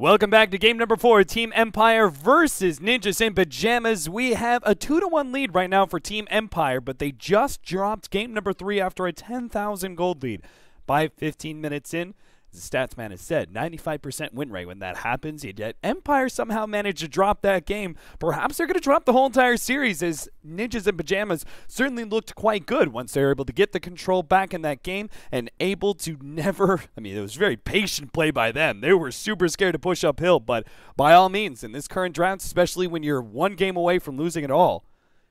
Welcome back to game number 4, Team Empire versus Ninjas in Pajamas. We have a 2-1 lead right now for Team Empire, but they just dropped game number 3 after a 10,000 gold lead. By 15 minutes in, as the stats man has said, 95% win rate when that happens, yet Empire somehow managed to drop that game. Perhaps they're going to drop the whole entire series, as Ninjas in Pajamas certainly looked quite good once they were able to get the control back in that game and able to never, it was very patient play by them. They were super scared to push uphill, but by all means, in this current draft, especially when you're one game away from losing it all,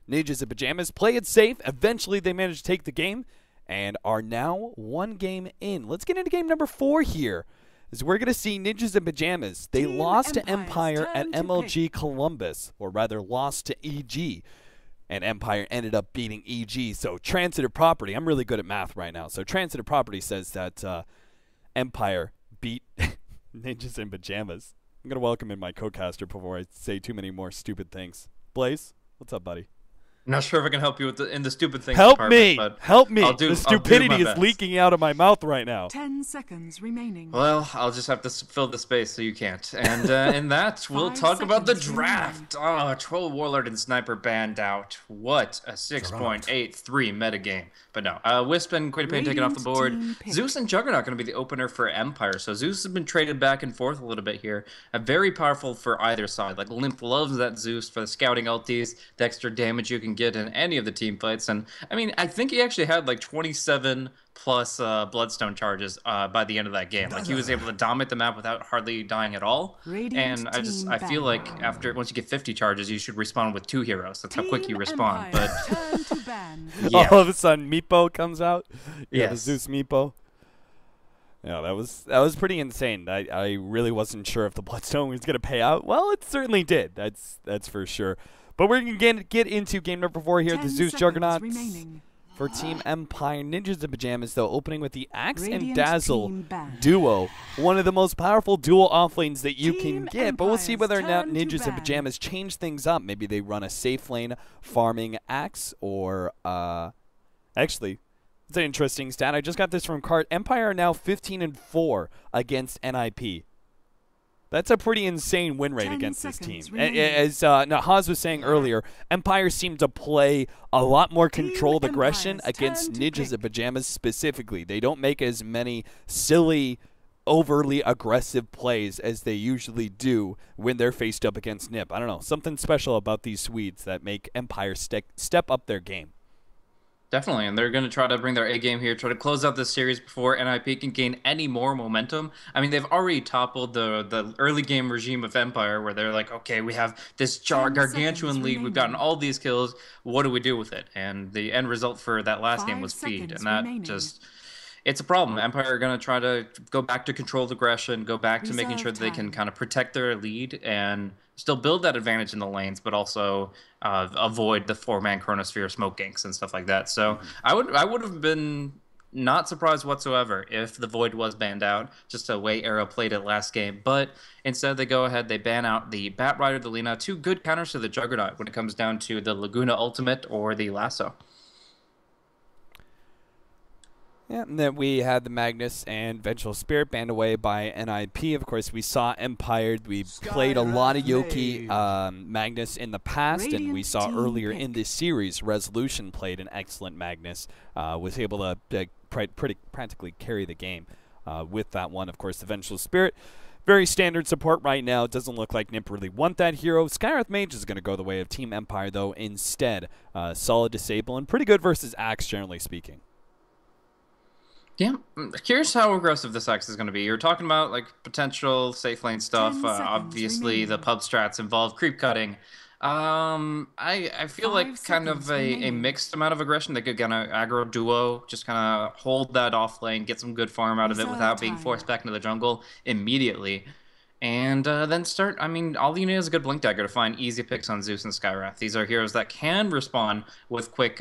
Ninjas in Pajamas play it safe. Eventually, they managed to take the game and are now one game in. Let's get into game number 4 here, as we're going to see Ninjas in Pajamas. They lost to Empire at MLG Columbus, or rather lost to EG, and Empire ended up beating EG. So transitive property, I'm really good at math right now, so transitive property says that Empire beat Ninjas in Pajamas. I'm going to welcome in my co-caster before I say too many more stupid things. Blaze, what's up, buddy? I'm not sure if I can help you with in the stupid things Help department, me! but Help me! The stupidity is leaking out of my mouth right now. 10 seconds remaining. Well, I'll just have to fill the space so you can't. And in that, we'll talk about the draft. Oh, Troll, Warlord, and Sniper banned out. What a 6.83 metagame. But no, Wisp and Quaid Pain taken off the board. Zeus and Juggernaut going to be the opener for Empire. So Zeus has been traded back and forth a little bit here. Very powerful for either side. Like, Limp loves that Zeus for the scouting ultis, the extra damage you can get in any of the team fights. And I think he actually had like 27 plus Bloodstone charges by the end of that game. Like, he was able to dominate the map without hardly dying at all. And I feel like once you get 50 charges, you should respawn with 2 heroes. That's how quick you respawn. But yeah. All of a sudden Meepo comes out. Yeah, the Zeus Meepo. Yeah, that was pretty insane. I really wasn't sure if the Bloodstone was gonna pay out. Well, it certainly did. That's for sure. But we're going to get into game number 4 here, the Zeus Juggernauts for Team Empire. Ninjas in Pajamas, though, opening with the Axe and Dazzle duo. One of the most powerful dual offlanes that you can get. But we'll see whether or not Ninjas in Pajamas change things up. Maybe they run a safe lane farming Axe, or actually, it's an interesting stat. I just got this from Cart. Empire are now 15-4 against NiP. That's a pretty insane win rate against this team. As Haas was saying earlier, Empire seemed to play a lot more controlled aggression against Ninjas in Pajamas specifically. They don't make as many silly, overly aggressive plays as they usually do when they're faced up against NiP. I don't know, something special about these Swedes that make Empire step up their game. Definitely, and they're going to try to bring their A game here, try to close out this series before NiP can gain any more momentum. They've already toppled the early game regime of Empire, where they're like, okay, we have this gargantuan lead, we've gotten all these kills, what do we do with it? And the end result for that last game was feed, and that it's a problem. Empire are going to try to go back to controlled aggression, go back to making sure that they can kind of protect their lead and still build that advantage in the lanes, but also avoid the 4-man Chronosphere smoke ganks and stuff like that. So I would have been not surprised whatsoever if the Void was banned out, just the way Arrow played it last game. But instead they go ahead, they ban out the Bat Rider, the Lina, 2 good counters to the Juggernaut when it comes down to the Laguna Ultimate or the Lasso. Yeah, and then we had the Magnus and Vengeful Spirit banned away by NiP. Of course, we saw Empire. We played a lot of Yoki Magnus in the past, and we saw earlier in this series, Resolution played an excellent Magnus, was able to practically carry the game with that one. Of course, the Vengeful Spirit, very standard support right now. It doesn't look like NiP really want that hero. Skywrath Mage is going to go the way of Team Empire, though, instead. Solid disable and pretty good versus Axe, generally speaking. Yeah, curious how aggressive this Axe is going to be. You're talking about like potential safe lane stuff. Obviously, the pub strats involve creep cutting. I feel like kind of a mixed amount of aggression. They could kind of aggro duo, just kind of hold that off lane, get some good farm out of it without being forced back into the jungle immediately. And then start, all you need is a good Blink Dagger to find easy picks on Zeus and Skywrath. These are heroes that can respond with quick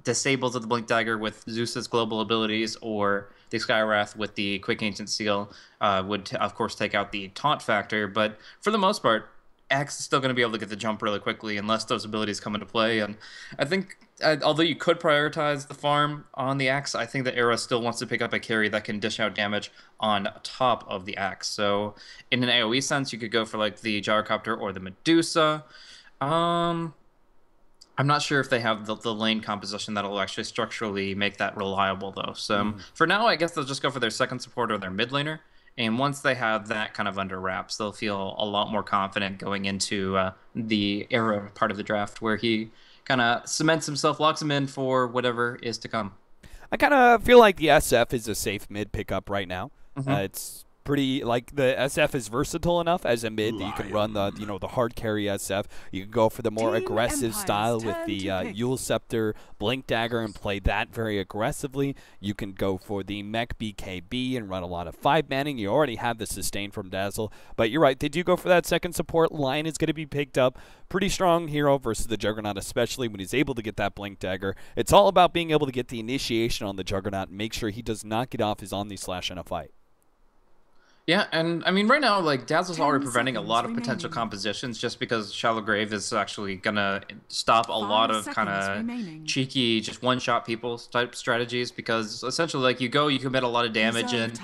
disables of the Blink Dagger with Zeus's global abilities, or the Skywrath with the quick Ancient Seal would, of course, take out the taunt factor. But for the most part, Axe is still going to be able to get the jump really quickly unless those abilities come into play. And I think although you could prioritize the farm on the axe, I think the Era still wants to pick up a carry that can dish out damage on top of the axe. So in an AoE sense, you could go for like the Gyrocopter or the Medusa. Um, I'm not sure if they have the lane composition that'll actually structurally make that reliable, though. So for now, I guess they'll just go for their second support or their mid laner. And once they have that kind of under wraps, they'll feel a lot more confident going into the Era part of the draft where he kind of cements himself, locks him in for whatever is to come. I kind of feel like the SF is a safe mid pickup right now. Mm-hmm. It's pretty, like, the SF is versatile enough as a mid that you can run the, the hard carry SF. You can go for the more aggressive style with the Yule Scepter, Blink Dagger, and play that very aggressively. You can go for the Mech BKB and run a lot of 5-manning. You already have the sustain from Dazzle, but you're right, they do go for that second support. Line is going to be picked up. Pretty strong hero versus the Juggernaut, especially when he's able to get that Blink Dagger. It's all about being able to get the initiation on the Juggernaut and make sure he does not get off his Omni Slash in a fight. Yeah, and I mean, right now, like, Dazzle's already preventing a lot of potential compositions just because Shallow Grave is actually gonna stop a lot of kind of cheeky, just one-shot people type strategies because essentially, like, you commit a lot of damage and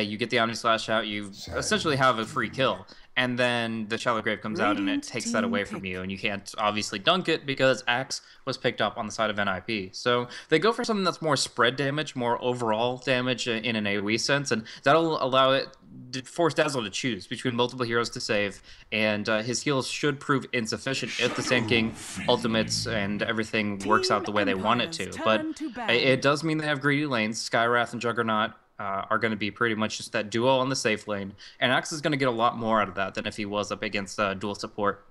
you get the Omni Slash out, you essentially have a free kill. And then the Shallow Grave comes out and it takes that away from you, and you can't obviously dunk it because Axe was picked up on the side of NiP. So they go for something that's more spread damage, more overall damage in an AoE sense, and that'll allow it to force Dazzle to choose between multiple heroes to save, and his heals should prove insufficient if the Sand King ultimates and everything works out the way they want it to. But it does mean they have greedy lanes. Skywrath and Juggernaut are going to be pretty much just that duo on the safe lane, and Axe is going to get a lot more out of that than if he was up against dual support.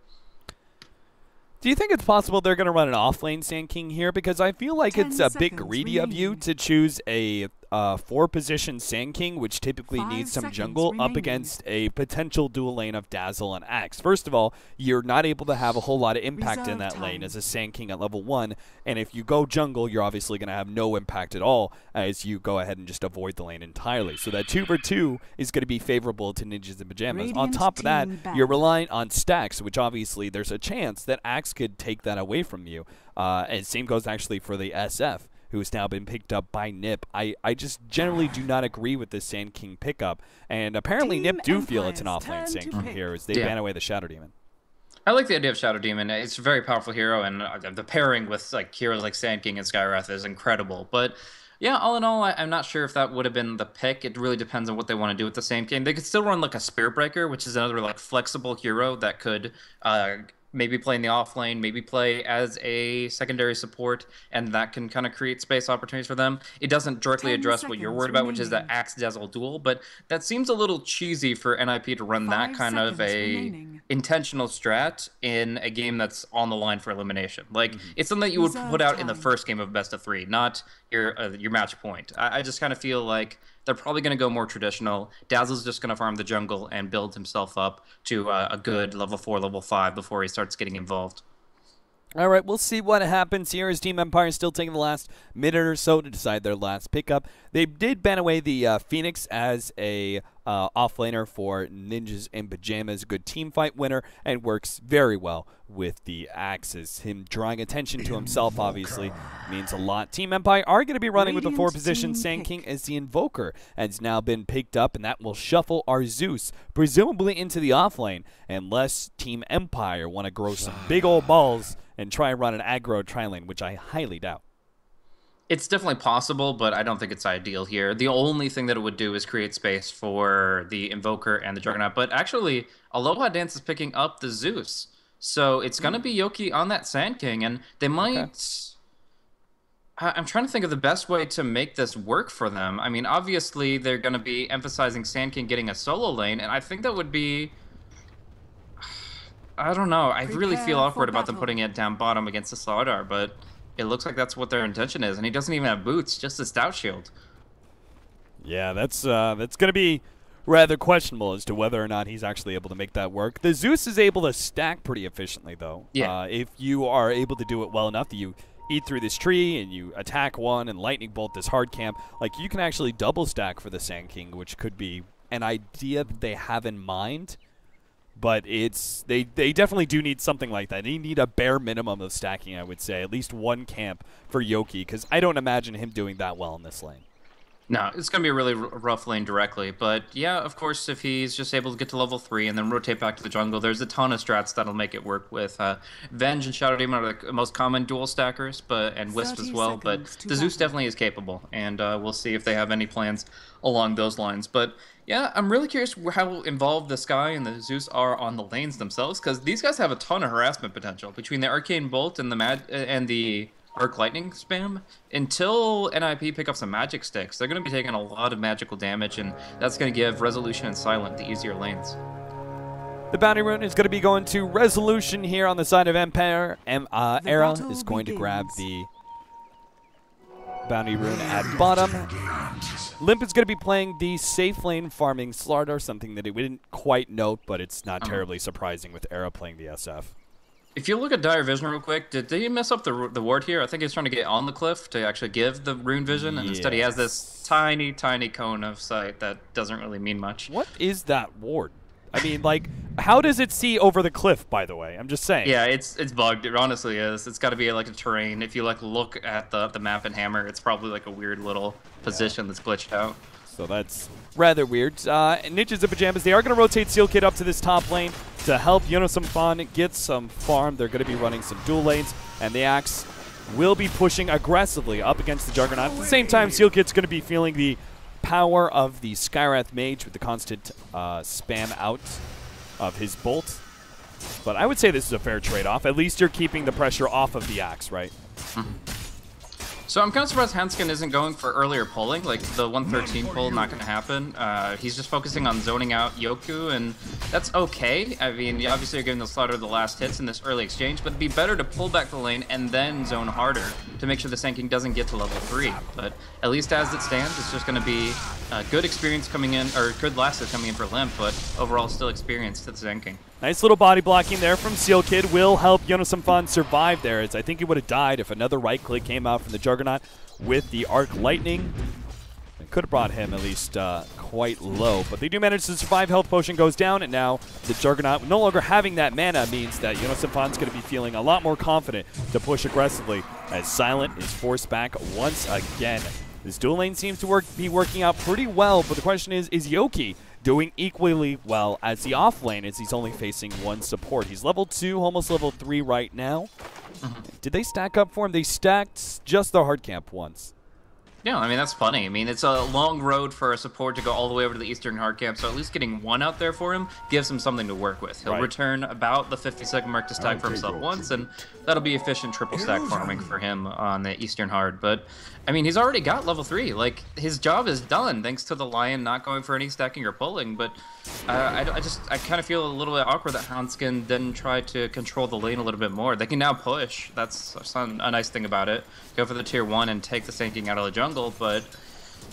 Do you think it's possible they're going to run an off-lane Sand King here? Because I feel like it's a bit greedy of you to choose a 4-position Sand King, which typically needs some jungle, up against a potential dual lane of Dazzle and Axe. First of all, you're not able to have a whole lot of impact in that lane as a Sand King at level 1, and if you go jungle, you're obviously going to have no impact at all as you go ahead and just avoid the lane entirely. So that 2-for-2 is going to be favorable to Ninjas in Pajamas. On top of that, you're relying on stacks, which obviously there's a chance that Axe could take that away from you. And same goes actually for the SF, who's now been picked up by NiP. I just generally do not agree with this Sand King pickup, and apparently NiP do feel it's an off-lane Sand King here as they ban away the Shadow Demon. I like the idea of Shadow Demon. It's a very powerful hero, and the pairing with like heroes like Sand King and Skywrath is incredible. But yeah, all in all, I'm not sure if that would have been the pick. It really depends on what they want to do with the Sand King. They could still run like a Spirit Breaker, which is another like flexible hero that could maybe play in the off lane, maybe play as a secondary support, and that can kind of create space opportunities for them. It doesn't directly address what you're worried about, which is that Axe Dazzle duel, but that seems a little cheesy for NiP to run that kind of a intentional strat in a game that's on the line for elimination. Like, it's something that you would put out in the first game of best of 3, not your match point. I just kind of feel like they're probably going to go more traditional. Dazzle's just going to farm the jungle and build himself up to a good level 4, level 5 before he starts getting involved. All right, we'll see what happens here as Team Empire is still taking the last minute or so to decide their last pickup. They did ban away the Phoenix as a offlaner for Ninjas in Pajamas. Good team fight winner and works very well with the Axes. Him drawing attention to himself obviously means a lot. Team Empire are going to be running with the 4-position Sand King as the Invoker has now been picked up, and that will shuffle our Zeus presumably into the offlane unless Team Empire want to grow some big old balls and try and run an aggro tri-lane, which I highly doubt. It's definitely possible, but I don't think it's ideal here. The only thing that it would do is create space for the Invoker and the Juggernaut. But actually, Aloha Dance is picking up the Zeus. So it's going to be Yoki on that Sand King, and they might... Okay. I'm trying to think of the best way to make this work for them. I mean, obviously, they're going to be emphasizing Sand King getting a solo lane, and I think that would be... I don't know. I really feel awkward about them putting it down bottom against the Slardar, but it looks like that's what their intention is, and he doesn't even have boots, just a stout shield. Yeah, that's going to be rather questionable as to whether or not he's actually able to make that work. The Zeus is able to stack pretty efficiently, though. Yeah. If you are able to do it well enough that you eat through this tree and you attack one and lightning bolt this hard camp, like you can actually double stack for the Sand King, which could be an idea that they have in mind. But they definitely do need something like that. They need a bare minimum of stacking, I would say. At least one camp for Yoki, because I don't imagine him doing that well in this lane. No, it's going to be a really rough lane directly. But yeah, of course, if he's just able to get to level 3 and then rotate back to the jungle, there's a ton of strats that'll make it work with. Venge and Shadow Demon are the most common dual stackers, and Wisp as well. But the Zeus definitely is capable, and we'll see if they have any plans along those lines. But yeah, I'm really curious how involved the Sky and the Zeus are on the lanes themselves, because these guys have a ton of harassment potential between the Arcane Bolt and the Arc Lightning spam. Until NiP pick up some magic sticks, they're going to be taking a lot of magical damage, and that's going to give Resolution and Silent the easier lanes. The bounty rune is going to be going to Resolution here on the side of Empire. Era is going to grab the bounty rune at bottom. Limp is going to be playing the safe lane farming Slardar, something that we didn't quite note, but it's not terribly surprising with Era playing the SF. If you look at Dire Vision real quick, did they mess up the ward here? I think he's trying to get on the cliff to actually give the rune vision, and instead he has this tiny, tiny cone of sight that doesn't really mean much. What is that ward? I mean, like, how does it see over the cliff, by the way? I'm just saying. Yeah, it's bugged. It honestly is. It's got to be like a terrain. If you look at the map in Hammer, it's probably like a weird little position that's glitched out. So that's rather weird. Ninjas and Pajamas, they are going to rotate Seal Kid up to this top lane to help Yonosumfan get some farm. They're going to be running some dual lanes, and the Axe will be pushing aggressively up against the Juggernaut. At the same time, Seal Kid's going to be feeling the power of the Skywrath Mage with the constant spam out of his bolt. But I would say this is a fair trade-off. At least you're keeping the pressure off of the Axe, right? So I'm kind of surprised Hanskin isn't going for earlier pulling, like the 113 pull, not going to happen. He's just focusing on zoning out Yoku, and that's okay. I mean, obviously you're giving the Slaughter the last hits in this early exchange, but it'd be better to pull back the lane and then zone harder to make sure the Sand King doesn't get to level 3. But at least as it stands, it's just going to be good experience coming in, or good last hit coming in for Limp, but overall still experience to the Sand King. Nice little body blocking there from Seal Kid will help Yonosumfan survive there, as I think he would have died if another right click came out from the Juggernaut with the Arc Lightning. It could have brought him at least quite low, but they do manage to survive. Health potion goes down, and now the Juggernaut no longer having that mana means that Yonosumfan's going to be feeling a lot more confident to push aggressively as Silent is forced back once again. This dual lane seems to be working out pretty well, but the question is Yoki doing equally well as the off lane, as he's only facing one support? He's level 2, almost level 3 right now. Did they stack up for him? They stacked just the hard camp once. Yeah, I mean, that's funny. I mean, it's a long road for a support to go all the way over to the Eastern hard camp, so at least getting one out there for him gives him something to work with. He'll return about the 50-second mark to stack for himself once, and that'll be efficient triple stack farming for him on the Eastern hard. But, I mean, he's already got level 3. Like, his job is done thanks to the Lion not going for any stacking or pulling, but I kind of feel a little bit awkward that Hanskin didn't try to control the lane a little bit more. They can now push. That's a nice thing about it. Go for the tier 1 and take the Sand King out of the jungle, but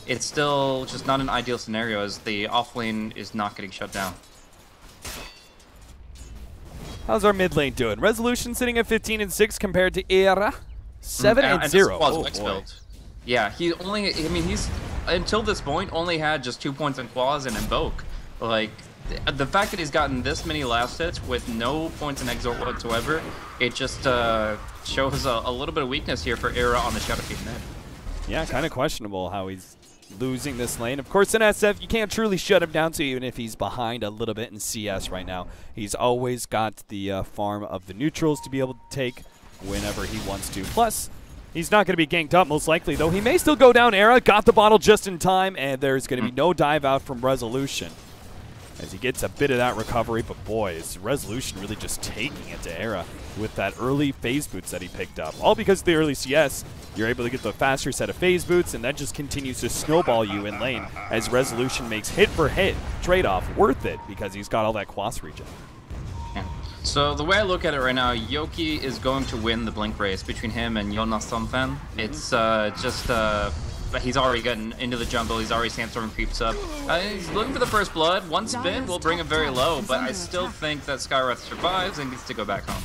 it's still just not an ideal scenario as the off lane is not getting shut down. How's our mid lane doing? Resolution sitting at 15-6 compared to Era 7-0. Oh, yeah, he's until this point only had just 2 points in Quas and Invoke. Like, the fact that he's gotten this many last hits with no points in Exort whatsoever, it just shows a little bit of weakness here for Era on the Shadowkeep mid. Yeah, kind of questionable how he's losing this lane. Of course, in SF, you can't truly shut him down, so even if he's behind a little bit in CS right now, he's always got the farm of the neutrals to be able to take whenever he wants to. Plus, he's not going to be ganked up, most likely, though. He may still go down. Era got the bottle just in time, and there's going to be no dive out from Resolution as he gets a bit of that recovery. But boy, is Resolution really just taking it to Era with that early phase boots that he picked up. All because of the early CS, you're able to get the faster set of phase boots, and that just continues to snowball you in lane as Resolution makes hit-for-hit trade-off worth it because he's got all that Quas regen. So the way I look at it right now, Yoki is going to win the Blink race between him and Yonosumfan. It's he's already gotten into the jungle. He's already Sandstorm creeps up. He's looking for the first blood. One spin will bring him very low, but I still think that Skywrath survives and gets to go back home.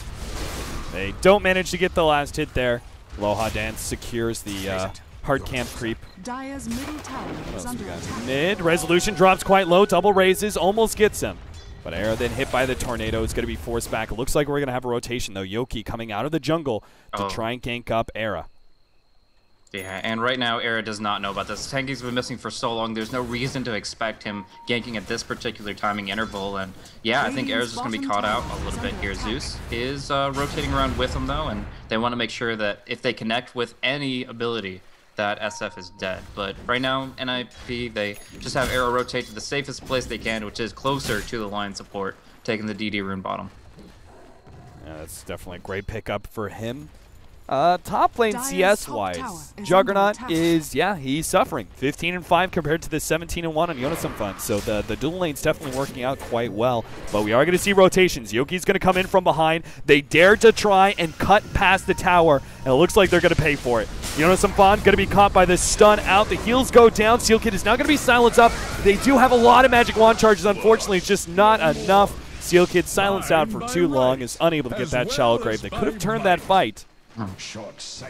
They don't manage to get the last hit there. Loha Dance secures the hard camp creep. Dire's middle tower is under attack. Mid, Resolution drops quite low. Double raises, almost gets him. But Era then hit by the tornado. It's going to be forced back. It looks like we're going to have a rotation, though. Yoki coming out of the jungle to try and gank up Era. Yeah, and right now, Era does not know about this. Tanky's been missing for so long, there's no reason to expect him ganking at this particular timing interval. And yeah, I think Era's just going to be caught out a little bit here. Zeus is rotating around with him, though, and they want to make sure that if they connect with any ability, that SF is dead. But right now, NiP, they just have Era rotate to the safest place they can, which is closer to the line support, taking the DD rune bottom. Yeah, that's definitely a great pickup for him. Top lane CS-wise, Juggernaut is, yeah, he's suffering. 15-5 compared to the 17-1 on Yonasan Fun. So the dual lane's definitely working out quite well. But we are going to see rotations. Yoki's going to come in from behind. They dare to try and cut past the tower, and it looks like they're going to pay for it. Yonasan Fun going to be caught by the stun out. The heals go down. Seal Kid is now going to be silenced up. They do have a lot of magic wand charges. Unfortunately, it's just not enough. Seal Kid silenced out for too long, is unable to get that shallow grave. They could have turned that fight.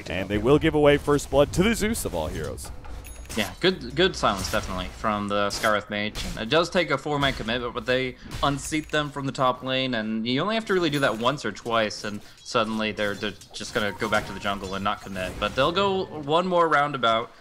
And they will give away first blood to the Zeus of all heroes. Yeah, good silence, definitely, from the Skywrath Mage. And it does take a 4-man commitment, but they unseat them from the top lane, and you only have to really do that once or twice, and suddenly they're just going to go back to the jungle and not commit. But they'll go one more roundabout.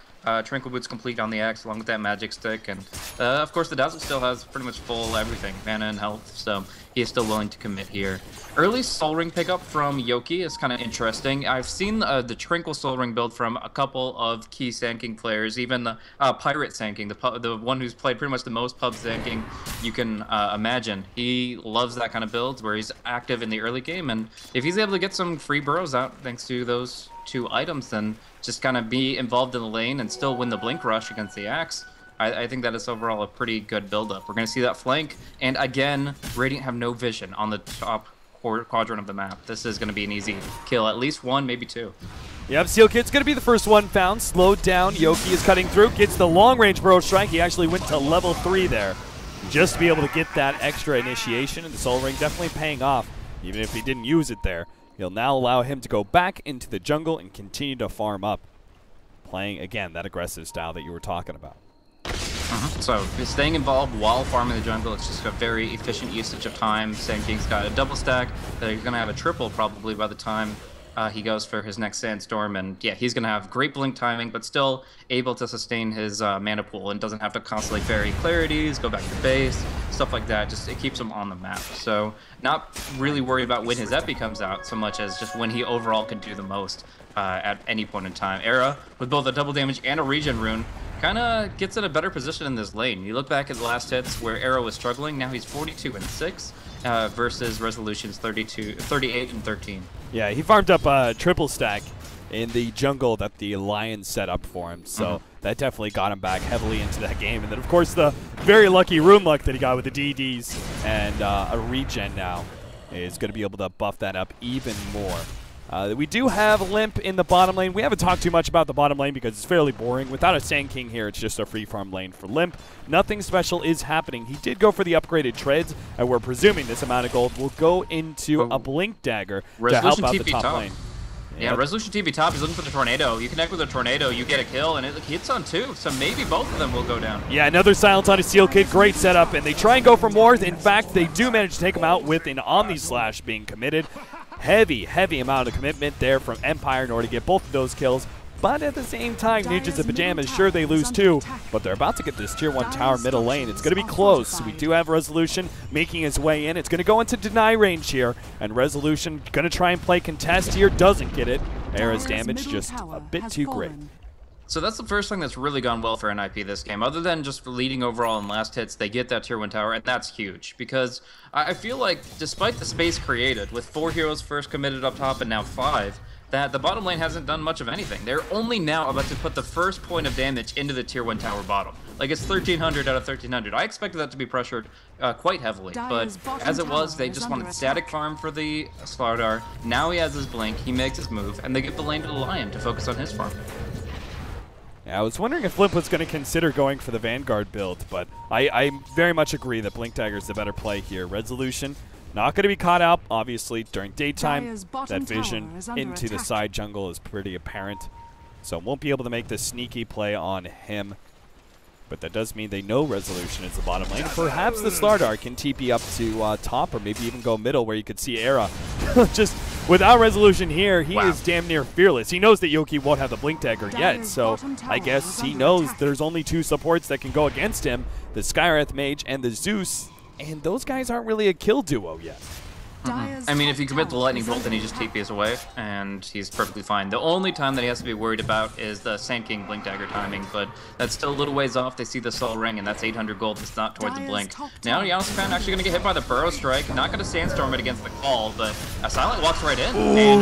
Tranquil Boots complete on the Axe along with that magic stick, and of course the Dazzle still has pretty much full everything, mana and health, so he is still willing to commit here. Early Soul Ring pickup from Yoki is kind of interesting. I've seen the Tranquil Soul Ring build from a couple of key Sanking players, even the Pirate Sanking, the one who's played pretty much the most pub Sanking you can imagine. He loves that kind of build where he's active in the early game, and if he's able to get some free burrows out thanks to those 2 items, then just kind of be involved in the lane and still win the Blink Rush against the Axe. I think that is overall a pretty good build-up. We're going to see that flank, and again, Radiant have no vision on the top quadrant of the map. This is going to be an easy kill, at least 1, maybe 2. Yep, Seal Kid's going to be the first one found. Slowed down, Yoki is cutting through, gets the long-range burrow strike. He actually went to level 3 there, just to be able to get that extra initiation, and the Soul Ring definitely paying off, even if he didn't use it there. He'll now allow him to go back into the jungle and continue to farm up, playing, again, that aggressive style that you were talking about. So staying involved while farming the jungle, it's just a very efficient usage of time. Sanking's got a double stack. They're going to have a triple probably by the time he goes for his next Sandstorm. And yeah, he's going to have great blink timing, but still able to sustain his mana pool and doesn't have to constantly vary clarities, go back to base, stuff like that. Just it keeps him on the map. So not really worried about when his epi comes out so much as just when he overall can do the most at any point in time. Era, with both a double damage and a regen rune, kind of gets in a better position in this lane. You look back at the last hits where Era was struggling, now he's 42-6 versus Resolution's 38-13. Yeah, he farmed up a triple stack in the jungle that the Lions set up for him, so that definitely got him back heavily into that game. And then, of course, the very lucky rune luck that he got with the DDs and a regen now is going to be able to buff that up even more. We do have Limp in the bottom lane. We haven't talked too much about the bottom lane because it's fairly boring. Without a Sand King here, it's just a free farm lane for Limp. Nothing special is happening. He did go for the upgraded treads, and we're presuming this amount of gold will go into a Blink Dagger to help out the top lane. Yeah, Resolution TV top, he's looking for the Tornado. You connect with a Tornado, you get a kill, and it hits on 2, so maybe both of them will go down. Yeah, another silence on a Seal Kid. Great setup, and they try and go for more. In fact, they do manage to take him out with an Omni Slash being committed. Heavy amount of commitment there from Empire in order to get both of those kills. But at the same time, Ninjas and Pajamas, sure they lose 2, but they're about to get this tier 1 tower middle lane. It's going to be close. We do have Resolution making his way in. It's going to go into deny range here, and Resolution going to try and play contest here. Doesn't get it. Era's damage just a bit too great. So that's the first thing that's really gone well for NiP this game. Other than just leading overall in last hits, they get that tier 1 tower, and that's huge. Because I feel like despite the space created, with 4 heroes first committed up top and now 5, that the bottom lane hasn't done much of anything. They're only now about to put the first point of damage into the tier 1 tower bottom. Like, it's 1,300 out of 1,300. I expected that to be pressured quite heavily, but as it was, they just wanted static farm for the Slardar. Now he has his blink, he makes his move, and they give the lane to the Lion to focus on his farm. Yeah, I was wondering if Limp was going to consider going for the Vanguard build, but I very much agree that Blink Dagger is the better play here. Resolution not going to be caught out, obviously, during daytime. That vision into the side jungle is pretty apparent, so won't be able to make the sneaky play on him. But that does mean they know Resolution is the bottom lane. Perhaps the Slardar can TP up to top, or maybe even go middle, where you could see Era. Just without Resolution here, he is damn near fearless. He knows that Yoki won't have the Blink Dagger yet, so I guess he knows there's only 2 supports that can go against him, the Skywrath Mage and the Zeus, and those guys aren't really a kill duo yet. I mean, if you commit the Lightning Bolt, then he just TPs away, and he's perfectly fine. The only time that he has to be worried about is the Sand King Blink Dagger timing, but that's still a little ways off. They see the Soul Ring, and that's 800 gold. It's not towards the Blink. Now, Yasuo actually going to get hit by the Burrow Strike. Not going to Sandstorm it against the call, but Silent walks right in. And,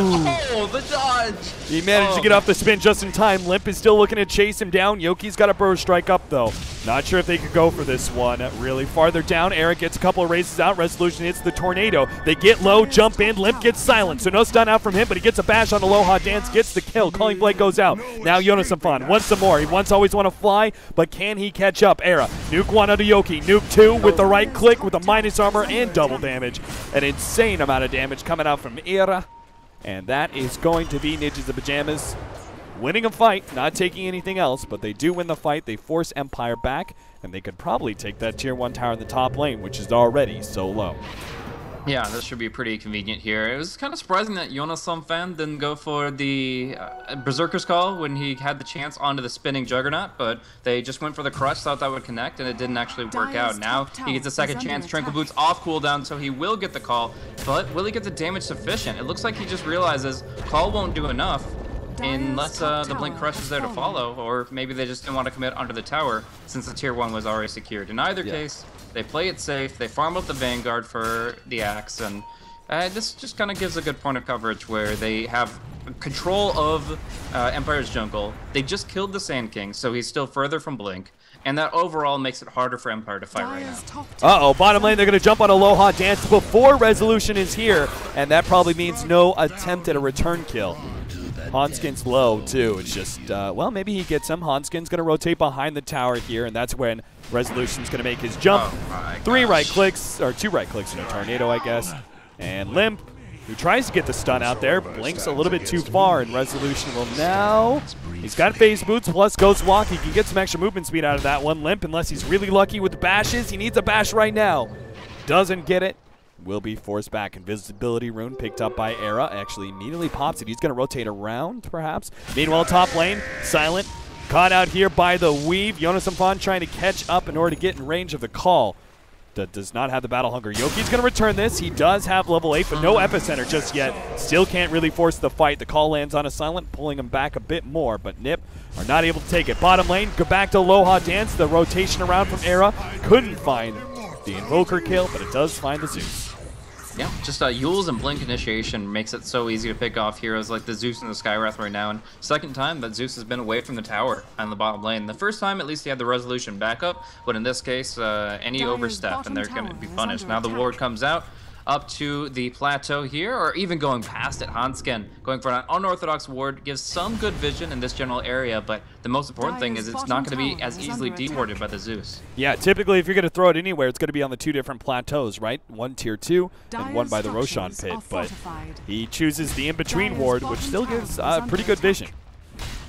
the dodge! He managed to get off the spin just in time. Limp is still looking to chase him down. Yoki's got a Burrow Strike up, though. Not sure if they could go for this one. Really farther down, Eric gets a couple of races out. Resolution hits the Tornado. They get low, jump in. Limp gets silent, so no stun out from him, but he gets a bash on the Aloha Dance, gets the kill. Calling Blade goes out. Now Jonas wants some more. He always want to fly, but can he catch up? Era, nuke 1 onto Yoki. Nuke 2 with the right click with a minus armor and double damage. An insane amount of damage coming out from Era. And that is going to be Ninjas in Pajamas winning a fight, not taking anything else, but they do win the fight. They force Empire back, and they could probably take that tier 1 tower in the top lane, which is already so low. Yeah, this should be pretty convenient here. It was kind of surprising that Jonas Fan didn't go for the Berserker's Call when he had the chance onto the spinning Juggernaut, but they just went for the Crush, thought that would connect, and it didn't actually work out. Now he gets a second chance. Tranquil Boots off cooldown, so he will get the call, but will he get the damage sufficient? It looks like he just realizes Call won't do enough unless the Blink Crush is there to follow, or maybe they just didn't want to commit onto the tower since the tier 1 was already secured. In either case, they play it safe, they farm up the Vanguard for the Axe, and this just kind of gives a good point of coverage where they have control of Empire's jungle. They just killed the Sand King, so he's still further from Blink, and that overall makes it harder for Empire to fight right now. Uh-oh, bottom lane, they're going to jump on Aloha Dance before Resolution is here, and that probably means no attempt at a return kill. Hanskin's low, too. It's just, well, maybe he gets him. Hanskin's going to rotate behind the tower here, and that's when Resolution's going to make his jump. 3 right clicks, or 2 right clicks in a Tornado, I guess. And Limp, who tries to get the stun out there, blinks a little bit too far, and Resolution will now... He's got Phase Boots plus Ghost Walk. He can get some extra movement speed out of that one. Limp, unless he's really lucky with the bashes, he needs a bash right now. Doesn't get it. Will be forced back. Invisibility rune picked up by Era. Actually immediately pops it. He's going to rotate around, perhaps. Meanwhile, top lane, Silent. Caught out here by the weave. Jonas trying to catch up in order to get in range of the call. That does not have the battle hunger. Yoki's going to return this. He does have level 8, but no epicenter just yet. Still can't really force the fight. The call lands on a Silent, pulling him back a bit more, but NiP are not able to take it. Bottom lane, go back to Aloha Dance. The rotation around from Era. Couldn't find the Invoker kill, but it does find the Zeus. Yeah, just Yule's and Blink initiation makes it so easy to pick off heroes like the Zeus and the Skywrath right now. And second time that Zeus has been away from the tower on the bottom lane. The first time, at least he had the Resolution backup, but in this case, any overstep and they're going to be punished. Now the ward comes out up to the plateau here, or even going past it. Hanskin going for an unorthodox ward gives some good vision in this general area, but the most important thing is it's not going to be as easily dewarded by the Zeus. Yeah, typically if you're going to throw it anywhere, it's going to be on the 2 different plateaus, right? One tier 2 and one by the Roshan pit, but he chooses the in-between ward, which still gives pretty good vision.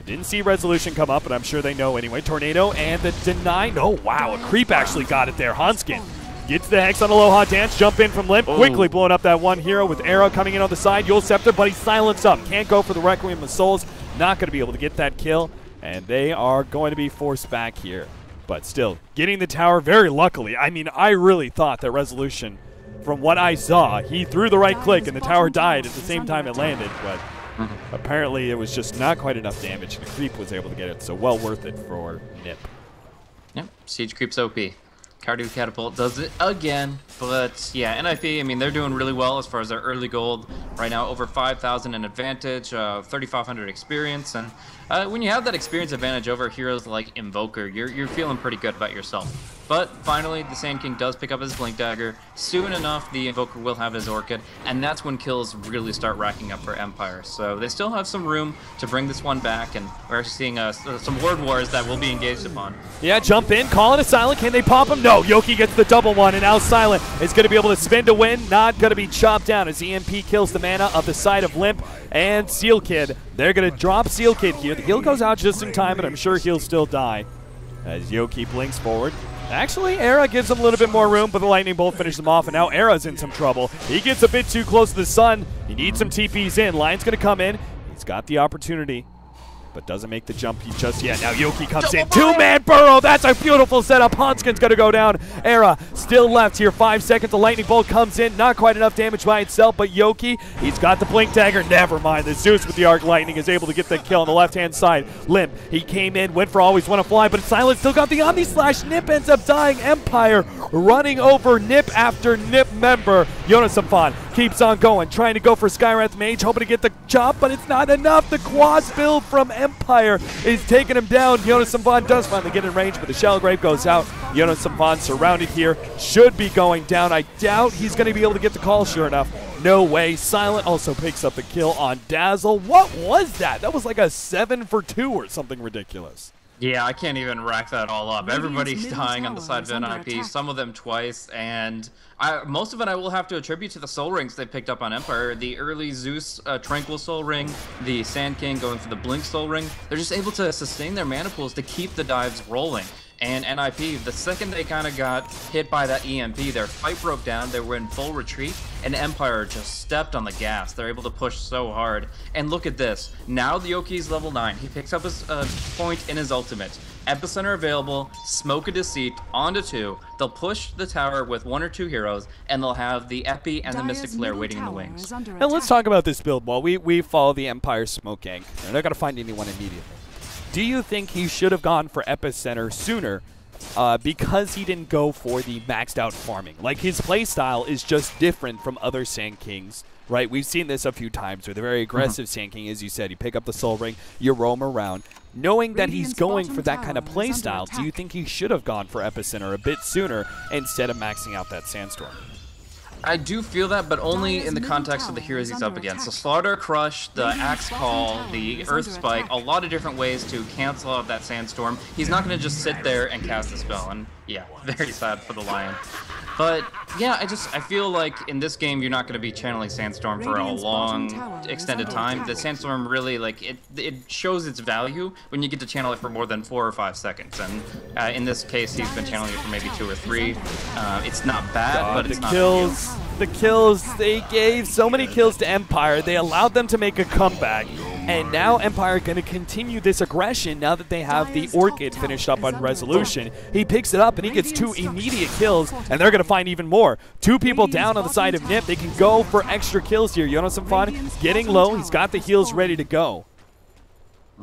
Didn't see Resolution come up, but I'm sure they know anyway. Tornado and the deny. Oh, wow, a creep actually got it there. Hanskin gets the Hex on Aloha Dance, jump in from Limp, quickly blowing up that one hero with Arrow coming in on the side. Yule Scepter, but he's silenced up. Can't go for the Requiem of Souls. Not going to be able to get that kill, and they are going to be forced back here. But still, getting the tower very luckily. I mean, I really thought that Resolution, from what I saw, he threw the right click and the tower died at the same time it landed, but apparently it was just not quite enough damage, and the creep was able to get it, so well worth it for NiP. Yep, Siege Creep's OP. Cardio Catapult does it again, but yeah, NiP, I mean, they're doing really well as far as their early gold. Right now, over 5,000 in advantage, 3,500 experience, and when you have that experience advantage over heroes like Invoker, you're feeling pretty good about yourself. But finally, the Sand King does pick up his Blink Dagger. Soon enough, the Invoker will have his Orchid, and that's when kills really start racking up for Empire. So they still have some room to bring this one back, and we're actually seeing some word wars that will be engaged upon. Yeah, jump in, call it a Silent. Can they pop him? No, Yoki gets the double one, and now Silent is going to be able to spin to win. Not going to be chopped down as EMP kills the mana of the side of Limp and Seal Kid. They're going to drop Seal Kid here. The heal goes out just in time, but I'm sure he'll still die. as Yoki blinks forward. Actually, Era gives him a little bit more room, but the lightning bolt finishes him off, and now Era's in some trouble. He gets a bit too close to the sun. He needs some TPs in. Lion's going to come in. He's got the opportunity, but doesn't make the jump just yet. Now Yoki comes in. Two-man burrow. That's a beautiful setup. Hanskin's going to go down. Era still left here. 5 seconds. The lightning bolt comes in. Not quite enough damage by itself, but Yoki, he's got the blink dagger. Never mind. The Zeus with the arc lightning is able to get the kill on the left-hand side. Limp, he came in, went for always want to fly, but Silence still got the Omni Slash. NiP ends up dying. Empire running over NiP after NiP member. Jonas Samfan keeps on going, trying to go for Skywrath Mage, hoping to get the chop, but it's not enough. The quad build from Empire is taking him down. Jonas Samfan does finally get in range, but the Shell Grave goes out. Jonas Samfan surrounded here, should be going down. I doubt he's going to be able to get the call, sure enough. No way. Silent also picks up the kill on Dazzle. What was that? That was like a 7 for 2 or something ridiculous. Yeah, I can't even rack that all up. Everybody's dying on the side of NiP, some of them twice, and most of it I will have to attribute to the soul rings they picked up on Empire. The early Zeus Tranquil Soul Ring, the Sand King going for the Blink Soul Ring. They're just able to sustain their mana pools to keep the dives rolling. And NiP, the second they kind of got hit by that EMP, their fight broke down, they were in full retreat, and Empire just stepped on the gas. They're able to push so hard. And look at this. Now the Yoki's level 9. He picks up his point in his ultimate. Epicenter available, Smoke of Deceit onto 2. They'll push the tower with 1 or 2 heroes, and they'll have the Epi and the Mystic Flare waiting in the wings. And let's talk about this build while we follow the Empire smoke gank. They're not going to find anyone immediately. Do you think he should have gone for Epicenter sooner because he didn't go for the maxed out farming? Like, his playstyle is just different from other Sand Kings, right? We've seen this a few times with a very aggressive Sand King, as you said. You pick up the Soul Ring, you roam around. Knowing that he's going for that kind of playstyle, do you think he should have gone for Epicenter a bit sooner instead of maxing out that Sandstorm? I do feel that, but only in the context of the heroes he's up against. So Slaughter, Crush, the Axe Call, the Earth Spike, a lot of different ways to cancel out that Sandstorm. He's not going to just sit there and cast a spell, and yeah, very sad for the Lion. But yeah, I feel like in this game you're not going to be channeling Sandstorm for a long, extended time. The Sandstorm really, like, it shows its value when you get to channel it for more than 4 or 5 seconds. And in this case, he's been channeling it for maybe 2 or 3. It's not bad, but it's not kills. The kills, they gave so many kills to Empire. They allowed them to make a comeback. And now Empire going to continue this aggression now that they have the Orchid finished up on Resolution. He picks it up and he gets 2 immediate kills, and they're going to find even more. 2 people down on the side of NiP. They can go for extra kills here. Jonas Samfan getting low. He's got the heals ready to go.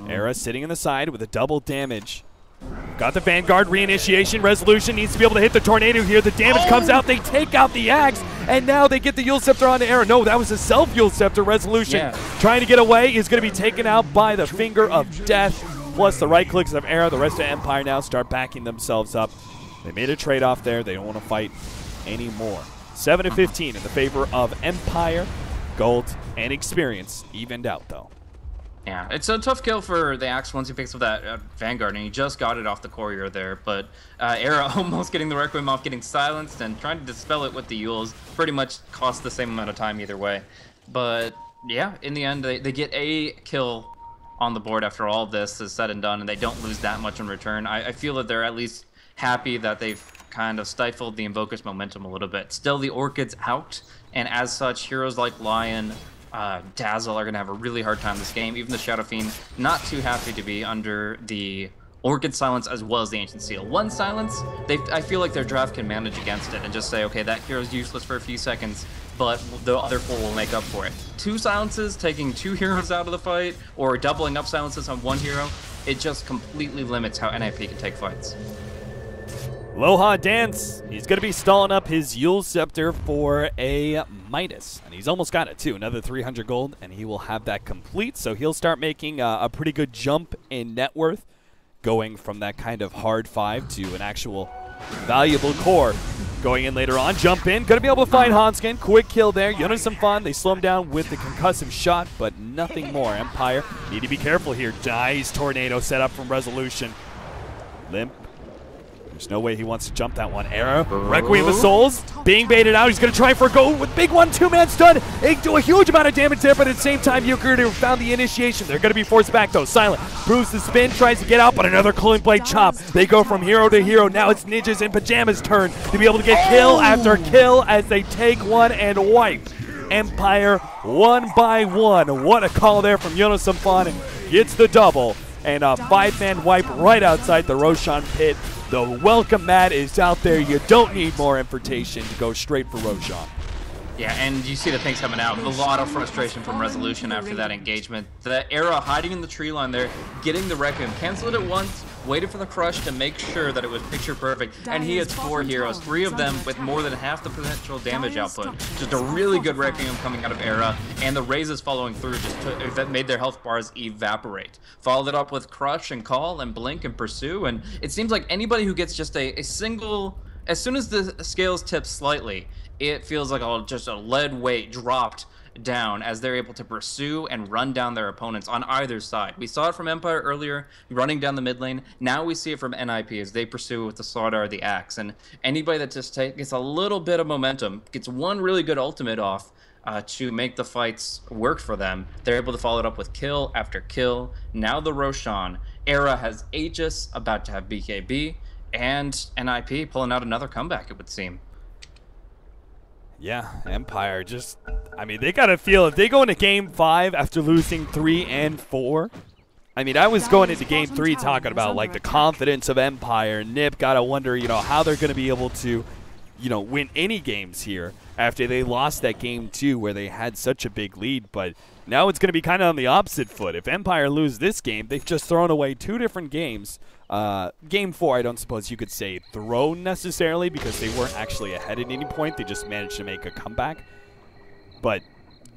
Era sitting on the side with a double damage. Got the Vanguard reinitiation. Resolution needs to be able to hit the Tornado here. The damage comes out. They take out the Axe, and now they get the Yule Scepter on the Era. No, that was a self-Yule Scepter. Resolution trying to get away is going to be taken out by the Finger of Death, plus the right clicks of Era. The rest of Empire now start backing themselves up. They made a trade-off there. They don't want to fight anymore. 7-15 in the favor of Empire. Gold and experience evened out, though. Yeah, it's a tough kill for the Axe once he picks up that Vanguard, and he just got it off the courier there. But Era almost getting the Requiem off, getting silenced, and trying to dispel it with the Yules pretty much cost the same amount of time either way. But yeah, in the end, they get a kill on the board after all of this is said and done, and they don't lose that much in return. I feel that they're at least happy that they've kind of stifled the Invoker's momentum a little bit. Still, the Orchid's out, and as such, heroes like Lion, Dazzle are going to have a really hard time this game. Even the Shadow Fiend, not too happy to be under the Orchid Silence as well as the Ancient Seal. One Silence, I feel like their draft can manage against it and just say, okay, that hero's useless for a few seconds, but the other 4 will make up for it. 2 Silences, taking 2 heroes out of the fight, or doubling up Silences on 1 hero, it just completely limits how NiP can take fights. Aloha Dance, he's going to be stalling up his Yule Scepter for a Midas, and he's almost got it too. Another 300 gold, and he will have that complete, so he'll start making a pretty good jump in net worth, going from that kind of hard 5 to an actual valuable core. Going in later on, jump in, going to be able to find Hanskin. Quick kill there. Jonas Samfan, they slow him down with the concussive shot, but nothing more. Empire need to be careful here. Nice Tornado set up from Resolution. Limp There's no way he wants to jump that one. Era, Requiem of Souls, being baited out. He's going to try for a go with big one, two-man stun. They do a huge amount of damage there, but at the same time, Yukuryu found the initiation. They're going to be forced back, though. Silent proves the spin, tries to get out, but another cooling blade chop. They go from hero to hero. Now it's Ninjas in Pajamas' turn to be able to get kill after kill as they take one and wipe Empire one by one. What a call there from Jonas Samfan. Gets the double. And a 5-man wipe right outside the Roshan pit. The welcome mat is out there. You don't need more invitation to go straight for Roshan. Yeah, and you see the things coming out. A lot of frustration from Resolution after that engagement. The Era hiding in the tree line there, getting the Requiem. Canceled it once, waited for the crush to make sure that it was picture perfect, and he hits 4 heroes, 3 of them with more than half the potential damage output. Just a really good Requiem coming out of Era, and the raises following through that made their health bars evaporate. Followed it up with Crush and Call and Blink and Pursue, and it seems like anybody who gets just a single... As soon as the scales tip slightly, it feels like just a lead weight dropped down as they're able to pursue and run down their opponents on either side. We saw it from Empire earlier, running down the mid lane. Now we see it from NiP as they pursue with the Slaughter or the Axe. And anybody that just gets a little bit of momentum, gets one really good ultimate off to make the fights work for them, they're able to follow it up with kill after kill. Now the Roshan. Era has Aegis, about to have BKB, and NiP pulling out another comeback, it would seem. Yeah, Empire just, I mean, they got to feel if they go into game 5 after losing 3 and 4. I mean, I was going into game 3 talking about like the confidence of Empire. NiP got to wonder, you know, how they're going to be able to, you know, win any games here after they lost that game 2 where they had such a big lead. But now it's going to be kind of on the opposite foot. If Empire lose this game, they've just thrown away 2 different games. Game 4, I don't suppose you could say thrown necessarily because they weren't actually ahead at any point. They just managed to make a comeback. But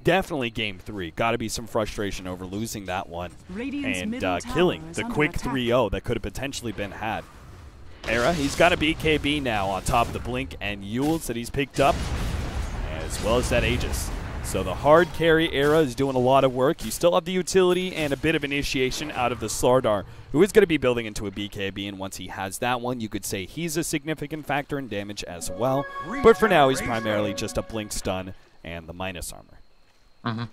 definitely game 3. Got to be some frustration over losing that one and killing the quick 3-0 that could have potentially been had. Era, he's got a BKB now on top of the Blink and Yules that he's picked up, as well as that Aegis. So the hard carry Era is doing a lot of work. You still have the utility and a bit of initiation out of the Slardar, who is going to be building into a BKB, and once he has that one, you could say he's a significant factor in damage as well. But for now, he's primarily just a Blink stun and the minus armor.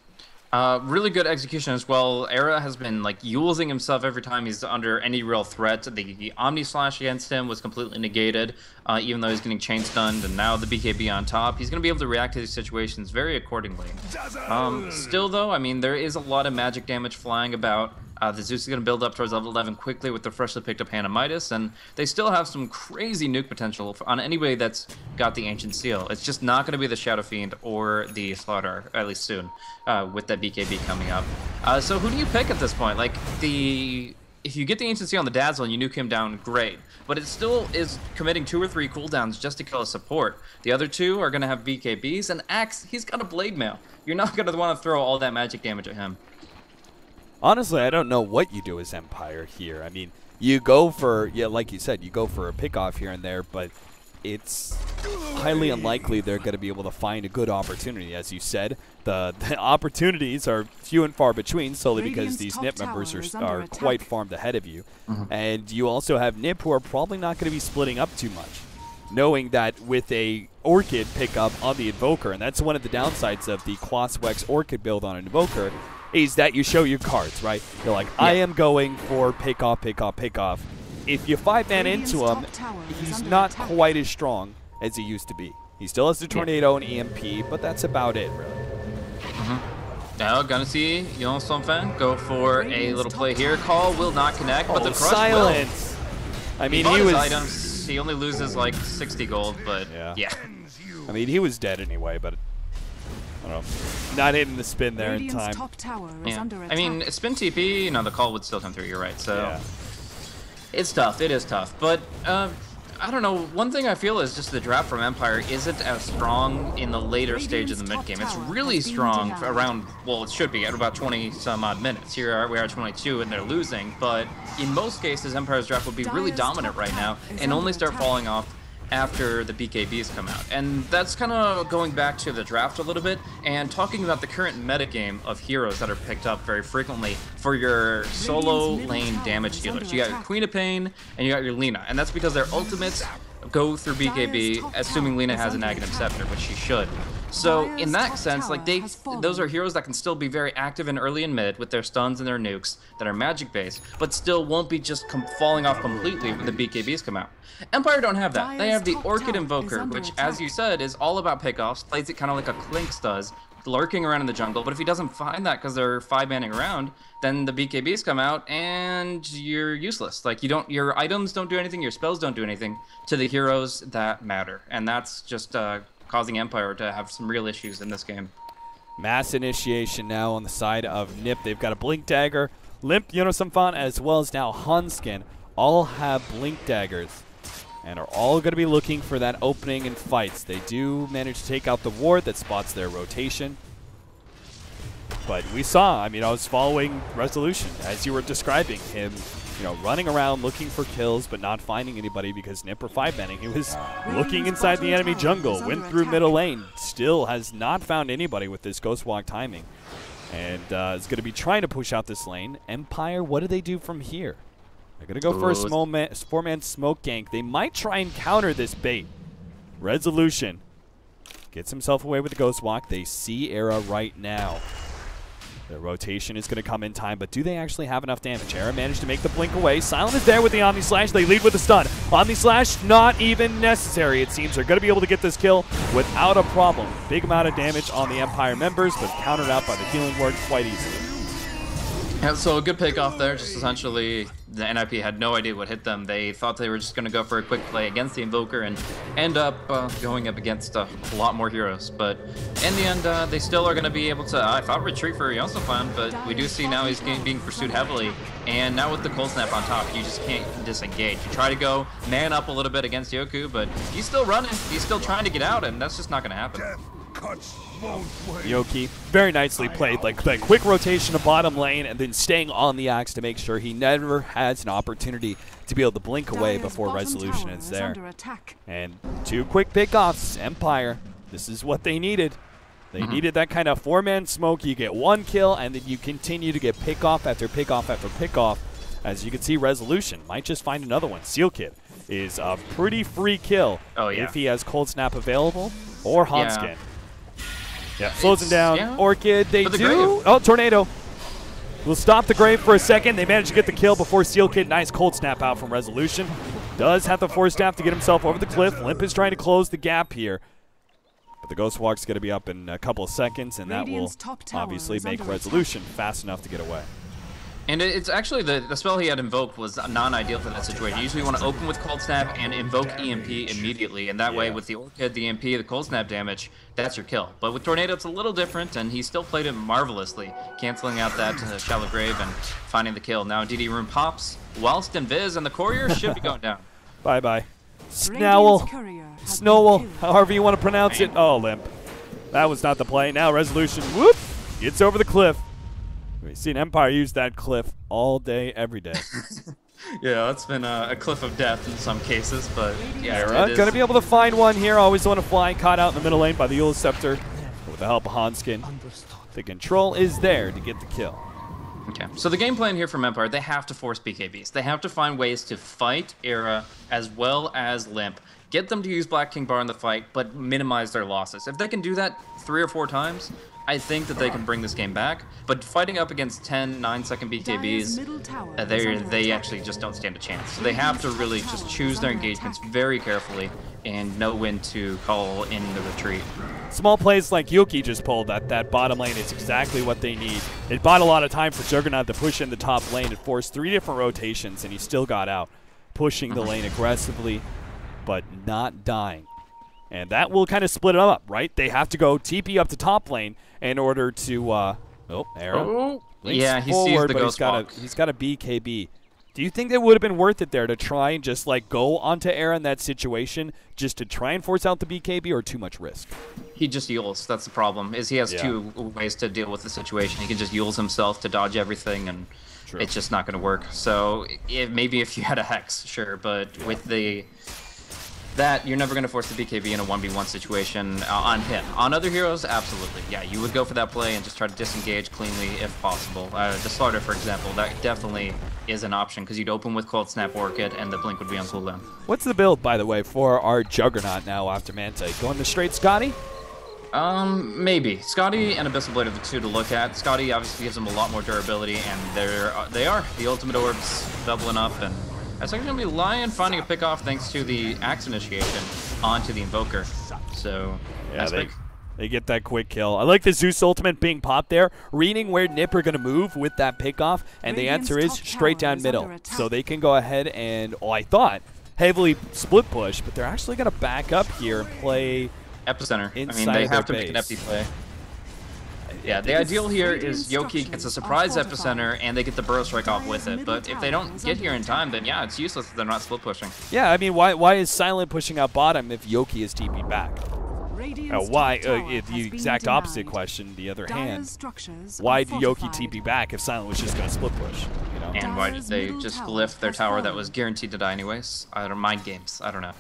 Really good execution as well. Era has been like using himself every time he's under any real threat. The Omni Slash against him was completely negated, even though he's getting chain stunned, and now the BKB on top. He's going to be able to react to these situations very accordingly. Still though, I mean, there is a lot of magic damage flying about. The Zeus is going to build up towards level 11 quickly with the freshly picked up Hannah Midas, and they still have some crazy nuke potential on anybody that's got the Ancient Seal. It's just not going to be the Shadow Fiend or the Slaughter, at least soon, with that BKB coming up. So who do you pick at this point? Like, if you get the Ancient Seal on the Dazzle and you nuke him down, great. But it still is committing 2 or 3 cooldowns just to kill a support. The other 2 are going to have BKBs, and Axe, he's got a Blade Mail. You're not going to want to throw all that magic damage at him. Honestly, I don't know what you do as Empire here. I mean, you go for, yeah, like you said, you go for a pick-off here and there, but it's highly unlikely they're going to be able to find a good opportunity. As you said, the opportunities are few and far between solely because these NiP members are quite farmed ahead of you. And you also have NiP who are probably not going to be splitting up too much, knowing that with a Orchid pickup on the Invoker, and that's one of the downsides of the Quaswex Orchid build on an Invoker, is that you show your cards, right? You're like, I am going for pick off, pick off, pick off. If you 5-man into him, he's not quite as strong as he used to be. He still has the Tornado and EMP, but that's about it, really. Now, gonna see Jonas Samfan go for a little play here. Call will not connect, but the crush silence. Will. I mean, he was items. He only loses like 60 gold, but yeah. I mean, he was dead anyway, but I don't know. Not hitting the spin there in time. I mean, spin TP, you know, the call would still come through, you're right. So it's tough. It is tough. But I don't know. One thing I feel is just the draft from Empire isn't as strong in the later stage of the mid game. It's really strong around, well, it should be at about 20 some odd minutes. Here we are 22 and they're losing. But in most cases, Empire's draft would be really dominant right now and only start falling off after the BKBs come out. And that's kind of going back to the draft a little bit and talking about the current metagame of heroes that are picked up very frequently for your solo lane damage dealers. You got your Queen of Pain and you got your Lina, and that's because their ultimates go through BKB, assuming Lina has a negative scepter, which she should. So in that sense, like those are heroes that can still be very active in early and mid with their stuns and their nukes that are magic based, but still won't be just falling off completely when the BKBs come out. Empire don't have that. They have the Orchid Invoker, which, as you said, is all about pickoffs, plays it kind of like a Clinks does, lurking around in the jungle, but if he doesn't find that because they're 5-manning around, then the BKBs come out and you're useless. Like your items don't do anything, your spells don't do anything to the heroes that matter, and that's just causing Empire to have some real issues in this game. Mass initiation now on the side of NiP. They've got a Blink Dagger, Limp Yonosamfan, as well as now Hanskin. All have Blink Daggers and are all going to be looking for that opening in fights. They do manage to take out the ward that spots their rotation. But we saw, I mean, I was following Resolution as you were describing him, you know, running around looking for kills but not finding anybody because NiP were 5-manning. He was looking inside the enemy jungle, went through middle lane, still has not found anybody with this Ghost Walk timing. And is going to be trying to push out this lane. Empire, what do they do from here? They're going to go for a 4-man smoke gank. They might try and counter this bait. Resolution gets himself away with the Ghost Walk. They see Era right now. The rotation is going to come in time, but do they actually have enough damage? Era managed to make the blink away. Silent is there with the Omni Slash. They lead with the stun. Omni Slash not even necessary, it seems. They're going to be able to get this kill without a problem. Big amount of damage on the Empire members, but countered out by the healing ward quite easily. Yeah, so a good pick off there. Just essentially, the NiP had no idea what hit them. They thought they were just going to go for a quick play against the Invoker and end up going up against a lot more heroes. But in the end, they still are going to be able to, I thought, retreat for Yonosamfan, but we do see now he's being pursued heavily. And now with the Cold Snap on top, you just can't disengage. You try to go man up a little bit against Yoku, but he's still running. He's still trying to get out, and that's just not going to happen. Yoki, very nicely played, like that quick rotation of bottom lane and then staying on the axe to make sure he never has an opportunity to be able to blink away before Resolution is there. And 2 quick pickoffs. Empire, this is what they needed. They needed that kind of 4-man smoke. You get 1 kill and then you continue to get pickoff after pickoff after pickoff. As you can see, Resolution might just find another one. Seal Kid is a pretty free kill if he has Cold Snap available or Hanskin. Yeah, slows him down. Yeah. Orchid, they do. Oh, Tornado. We'll stop the Grave for a second. They manage to get the kill before Seal Kid. Nice Cold Snap out from Resolution. Does have the Force Staff to get himself over the cliff. Limp is trying to close the gap here. But the Ghost Walk's going to be up in a couple of seconds, and that will obviously make Resolution fast enough to get away. And it's actually the spell he had invoked was non-ideal for that situation. Usually you want to open with Cold Snap and invoke EMP immediately, and that way with the Orchid, the EMP, the Cold Snap damage, that's your kill. But with Tornado, it's a little different, and he still played it marvelously, canceling out that Shallow Grave and finding the kill. Now DD Rune pops whilst Invis, and the Courier should be going down. Bye-bye. Snowell, however you want to pronounce it. Oh, Limp. That was not the play. Now Resolution, whoop, gets over the cliff. We've seen Empire use that cliff all day, every day. Yeah, that's been a cliff of death in some cases, but yeah, going to be able to find one here. Always want to fly, caught out in the middle lane by the Eula Scepter. With the help of Hanskin, the control is there to get the kill. Okay, so the game plan here from Empire, they have to force BKBs. They have to find ways to fight Era as well as Limp. Get them to use Black King Bar in the fight, but minimize their losses. If they can do that 3 or 4 times, I think that they can bring this game back. But fighting up against 10, 9-second BKBs, they actually just don't stand a chance. So they have to really just choose their engagements very carefully and know when to call in the retreat. Small plays like Yuki just pulled that bottom lane is exactly what they need. It bought a lot of time for Juggernaut to push in the top lane. It forced 3 different rotations, and he still got out, pushing the lane aggressively, but not dying. And that will kind of split it up, right? They have to go TP up to top lane in order to, Era. Yeah, he forward, sees the but Ghost Walk. He's got a BKB. Do you think that would have been worth it there to try and just like go onto Era in that situation just to try and force out the BKB, or too much risk? He just Yules. That's the problem, is he has 2 ways to deal with the situation. He can just Yules himself to dodge everything, and it's just not going to work. So maybe if you had a Hex, sure, but with the that you're never going to force the BKB in a 1v1 situation on him. On other heroes, absolutely. Yeah, you would go for that play and just try to disengage cleanly if possible. The starter, for example, that definitely is an option because you'd open with Cold Snap Orchid and the Blink would be on cooldown. What's the build, by the way, for our Juggernaut now after Manta? Going the straight Scotty? Maybe. Scotty and Abyssal Blade are the two to look at. Scotty obviously gives them a lot more durability, and they are. The ultimate orbs doubling up, and that's actually going to be Lion finding a pick-off thanks to the Axe Initiation onto the Invoker. So, yeah, they get that quick kill. I like the Zeus ultimate being popped there, reading where NiP are going to move with that pick-off, and the answer is straight down middle. So they can go ahead and, I thought, heavily split push, but they're actually going to back up here and play Epicenter. I mean, they have to make an epi play. Yeah, the ideal here is Yoki gets a surprise Epicenter and they get the Burrow Strike off with it. But if they don't get here in time, then yeah, it's useless if they're not split pushing. Yeah, I mean, why is Silent pushing out bottom if Yoki is TP'd back? Why, the exact opposite question, the other hand, why do Yoki TP back if Silent was just going to split push? You know? And why did they just glyph their tower that was guaranteed to die anyways? I don't mind games. I don't know.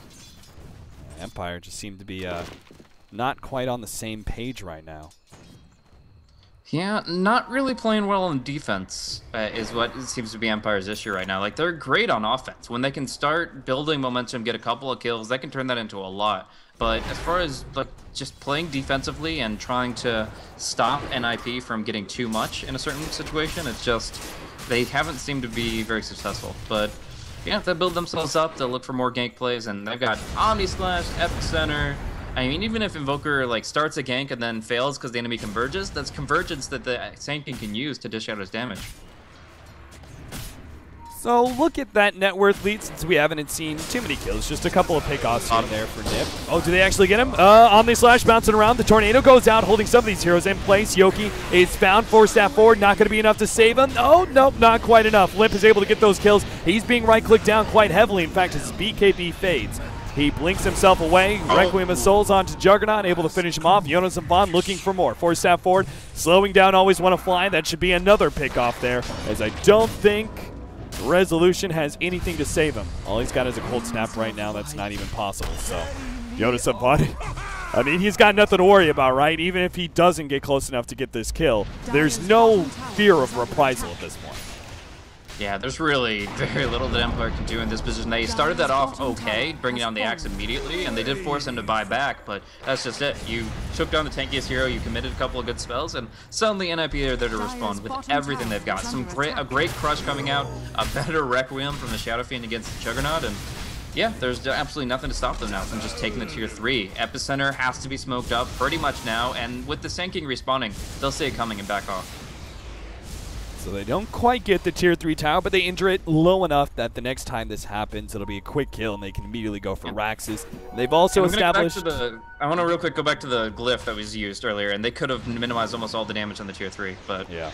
Empire just seemed to be not quite on the same page right now. Yeah, not really playing well on defense is what seems to be Empire's issue right now. Like, they're great on offense. When they can start building momentum, get a couple of kills, they can turn that into a lot. But as far as like just playing defensively and trying to stop NiP from getting too much in a certain situation, it's just they haven't seemed to be very successful. But yeah, if they build themselves up, they'll look for more gank plays, and they've got Omni Slash, Epicenter. I mean, even if Invoker like starts a gank and then fails because the enemy converges, that's convergence that the Sankin can use to dish out his damage. So look at that net worth lead since we haven't seen too many kills. Just a couple of pickoffs here and there for NiP. Oh, do they actually get him? Omni Slash bouncing around. The Tornado goes out, holding some of these heroes in place. Yoki is found, force staff forward. Not going to be enough to save him. Oh, nope, not quite enough. Limp is able to get those kills. He's being right-clicked down quite heavily. In fact, his BKB fades. He blinks himself away. Requiem of Souls onto Juggernaut, able to finish him off. Jonas and Vaughn looking for more. Force staff forward, slowing down, always want to fly. That should be another pickoff there, as I don't think Resolution has anything to save him. All he's got is a cold snap right now. That's not even possible. So, Jonas and Vaughn, I mean, he's got nothing to worry about, right? Even if he doesn't get close enough to get this kill, there's no fear of reprisal at this point. Yeah, there's really very little that Empire can do in this position. They started that off okay, bringing down the Axe immediately, and they did force him to buy back, but that's just it. You took down the tankiest hero, you committed a couple of good spells, and suddenly NiP are there to respond with everything they've got. A great crush coming out, a better Requiem from the Shadow Fiend against the Juggernaut, and yeah, there's absolutely nothing to stop them now from just taking the tier 3. Epicenter has to be smoked up pretty much now, and with the Sand King respawning, they'll see it coming and back off. So they don't quite get the tier 3 tower, but they injure it low enough that the next time this happens, it'll be a quick kill and they can immediately go for Raxus. They've also established... I want to real quick go back to the glyph that was used earlier, and they could have minimized almost all the damage on the tier 3, but... Yeah.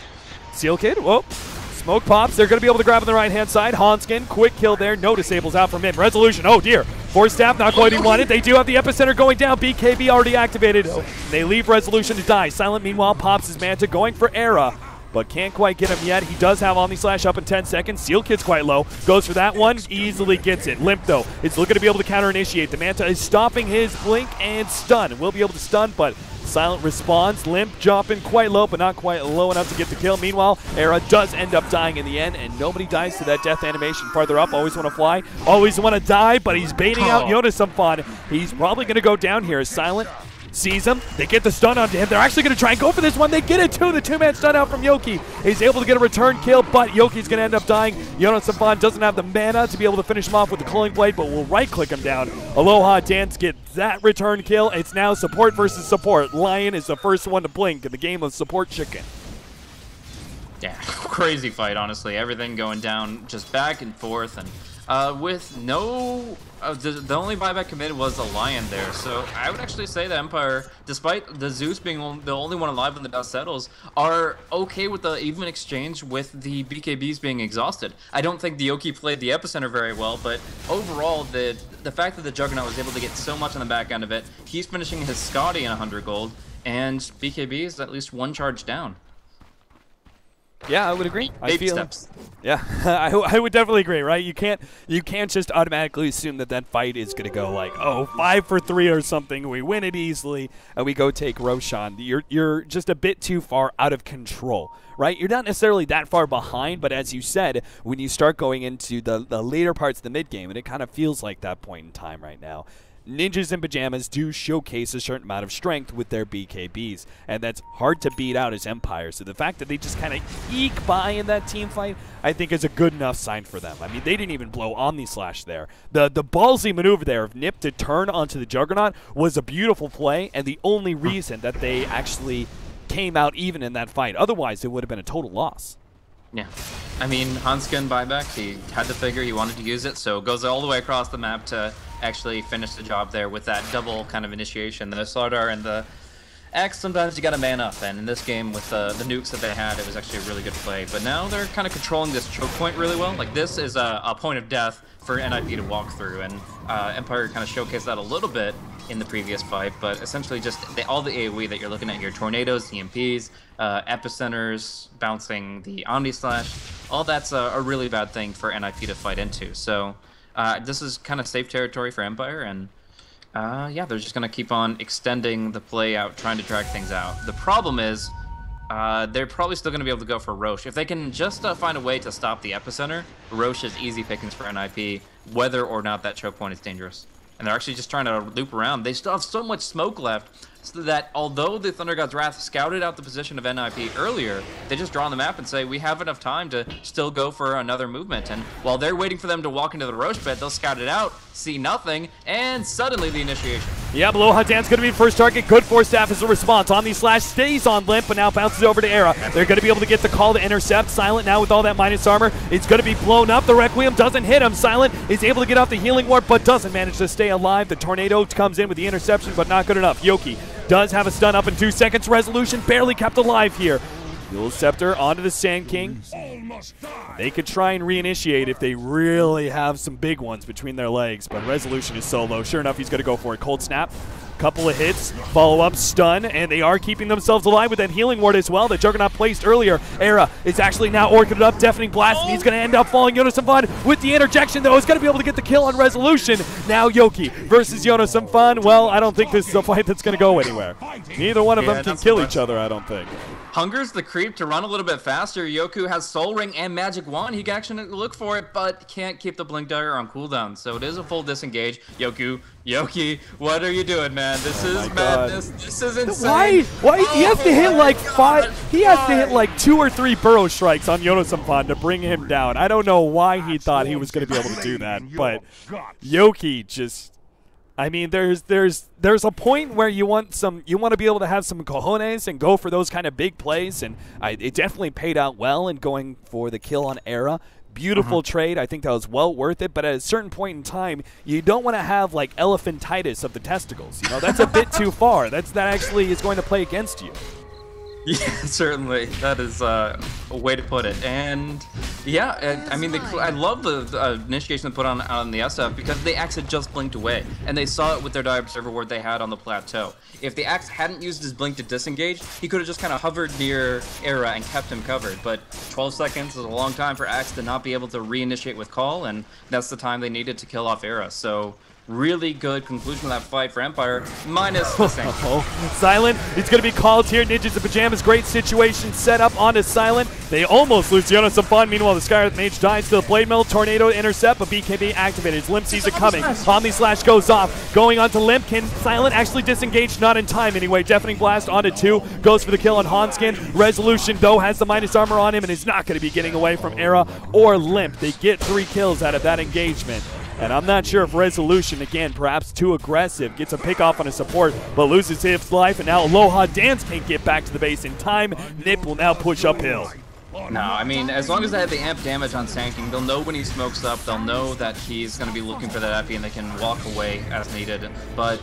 Seal Kid, whoa. Smoke pops, they're going to be able to grab on the right-hand side. Hanskin, quick kill there, no disables out from him. Resolution, oh dear. Force staff, not quite what he wanted. They do have the Epicenter going down. BKB already activated. Oh, they leave Resolution to die. Silent, meanwhile, pops his Manta, going for Era, but can't quite get him yet. He does have Omni Slash up in 10 seconds. Seal Kid's quite low. Goes for that one. Easily gets it. Limp, though, is looking to be able to counter-initiate. The Manta is stopping his blink and stun. Will be able to stun, but Silent responds. Limp jumping quite low, but not quite low enough to get the kill. Meanwhile, Era does end up dying in the end, and nobody dies to that death animation farther up. Always want to fly. Always want to die, but he's baiting out Jonas some fun. He's probably going to go down here. Silent sees him. They get the stun onto him. They're actually going to try and go for this one. They get it too. The two-man stun out from Yoki. He's able to get a return kill, but Yoki's going to end up dying. Jonas Savon doesn't have the mana to be able to finish him off with the Culling Blade, but will right-click him down. Aloha Dance gets that return kill. It's now support versus support. Lion is the first one to blink in the game of support chicken. Yeah, crazy fight, honestly. Everything going down just back and forth, and with no... the only buyback committed was the Lion there, so I would actually say that Empire, despite the Zeus being the only one alive when the dust settles, are okay with the even exchange with the BKBs being exhausted. I don't think the Yoki played the Epicenter very well, but overall, the fact that the Juggernaut was able to get so much on the back end of it, he's finishing his Scotty in 100 gold, and BKB is at least one charge down. Yeah, I would agree. Baby steps. Yeah, I would definitely agree, right? You can't just automatically assume that that fight is going to go like, oh, 5 for 3 or something. We win it easily, and we go take Roshan. You're just a bit too far out of control, right? You're not necessarily that far behind, but as you said, when you start going into the later parts of the mid game, and it kind of feels like that point in time right now, Ninjas in Pajamas do showcase a certain amount of strength with their BKBs, and that's hard to beat out as Empire. So the fact that they just kind of eke by in that team fight, I think is a good enough sign for them. I mean, they didn't even blow Omni Slash there. The ballsy maneuver there of NiP to turn onto the Juggernaut was a beautiful play, and the only reason that they actually came out even in that fight. Otherwise, it would have been a total loss. Yeah. I mean, Hanskin buyback, he had to figure he wanted to use it, so goes all the way across the map to actually finish the job there with that double kind of initiation. The Slardar and the X, sometimes you got to man up, and in this game with the nukes that they had, it was actually a really good play. But now they're kind of controlling this choke point really well. Like, this is a point of death for NiP to walk through, and Empire kind of showcased that a little bit in the previous fight, but essentially just all the AoE that you're looking at here, tornadoes, EMPs, epicenters, bouncing the Omni Slash, all that's a really bad thing for NiP to fight into. So this is kind of safe territory for Empire, and yeah, they're just going to keep on extending the play out, trying to drag things out. The problem is they're probably still going to be able to go for Roche. If they can just find a way to stop the epicenter, Roche is easy pickings for NiP, whether or not that choke point is dangerous. And they're actually just trying to loop around. They still have so much smoke left, so that although the Thunder God's Wrath scouted out the position of NiP earlier, they just draw on the map and say, we have enough time to still go for another movement. And while they're waiting for them to walk into the Roche bed, they'll scout it out, see nothing, and suddenly the initiation. Yeah, Aloha Dan's going to be the first target. Good Force Staff as a response. Omni Slash stays on Limp, but now bounces over to Era. They're going to be able to get the call to intercept. Silent now with all that minus armor. It's going to be blown up. The Requiem doesn't hit him. Silent is able to get off the healing ward, but doesn't manage to stay alive. The Tornado comes in with the interception, but not good enough. Yoki does have a stun up in 2 seconds. Resolution barely kept alive here. Dual Scepter onto the Sand King. They could try and reinitiate if they really have some big ones between their legs, but Resolution is so low. Sure enough, he's going to go for it. Cold Snap. Couple of hits, follow-up, stun, and they are keeping themselves alive with that healing ward as well. The Juggernaut placed earlier. Era is actually now orchided up, Deafening Blast, and he's going to end up falling. Yono with the interjection, though, is going to be able to get the kill on Resolution. Now Yoki versus Yono. Well, I don't think this is a fight that's going to go anywhere. Neither one of them can kill each other, I don't think. Hungers the creep to run a little bit faster. Yoku has Soul Ring and Magic Wand. He can actually look for it, but can't keep the Blink Dagger on cooldown. So it is a full disengage. Yoki, what are you doing, man? This is madness. This is insane. Why? He has to hit like 5. He has to hit like 2 or 3 burrow strikes on Yono to bring him down. I don't know why he thought he was going to be able to do that, but Yoki just. I mean, there's a point where you want to be able to have some cojones and go for those kind of big plays, and it definitely paid out well in going for the kill on Era. Beautiful trade. I think that was well worth it, but at a certain point in time, you don't want to have like elephantitis of the testicles. You know, that's a bit too far. That actually is going to play against you. Yeah, certainly. That is a way to put it. And yeah, I mean, I love the initiation they put on the SF because the Axe had just blinked away, and they saw it with their Die Observer ward they had on the plateau. If the Axe hadn't used his blink to disengage, he could have just kind of hovered near Era and kept him covered. But 12 seconds is a long time for Axe to not be able to reinitiate with Call, and that's the time they needed to kill off Era. So really good conclusion of that fight for Empire, minus the same. Silent, it's going to be called here. Ninjas in Pajamas, great situation set up onto Silent. They almost lose Yono. Meanwhile, the Skyrim Mage dies to the Blade Mill. Tornado intercept, but BKB activated. Limp sees it coming. Omni Slash goes off. Going onto Limp. Can Silent actually disengage? Not in time anyway. Deafening Blast onto 2. Goes for the kill on Hanskin. Resolution, though, has the minus armor on him and is not going to be getting away from Era or Limp. They get 3 kills out of that engagement. And I'm not sure if Resolution, again, perhaps too aggressive, gets a pick off on his support, but loses his life, and now Aloha Dance can't get back to the base in time. NiP will now push uphill. No, I mean, as long as they have the amp damage on Sand King, they'll know when he smokes up, they'll know that he's going to be looking for that epi, and they can walk away as needed. But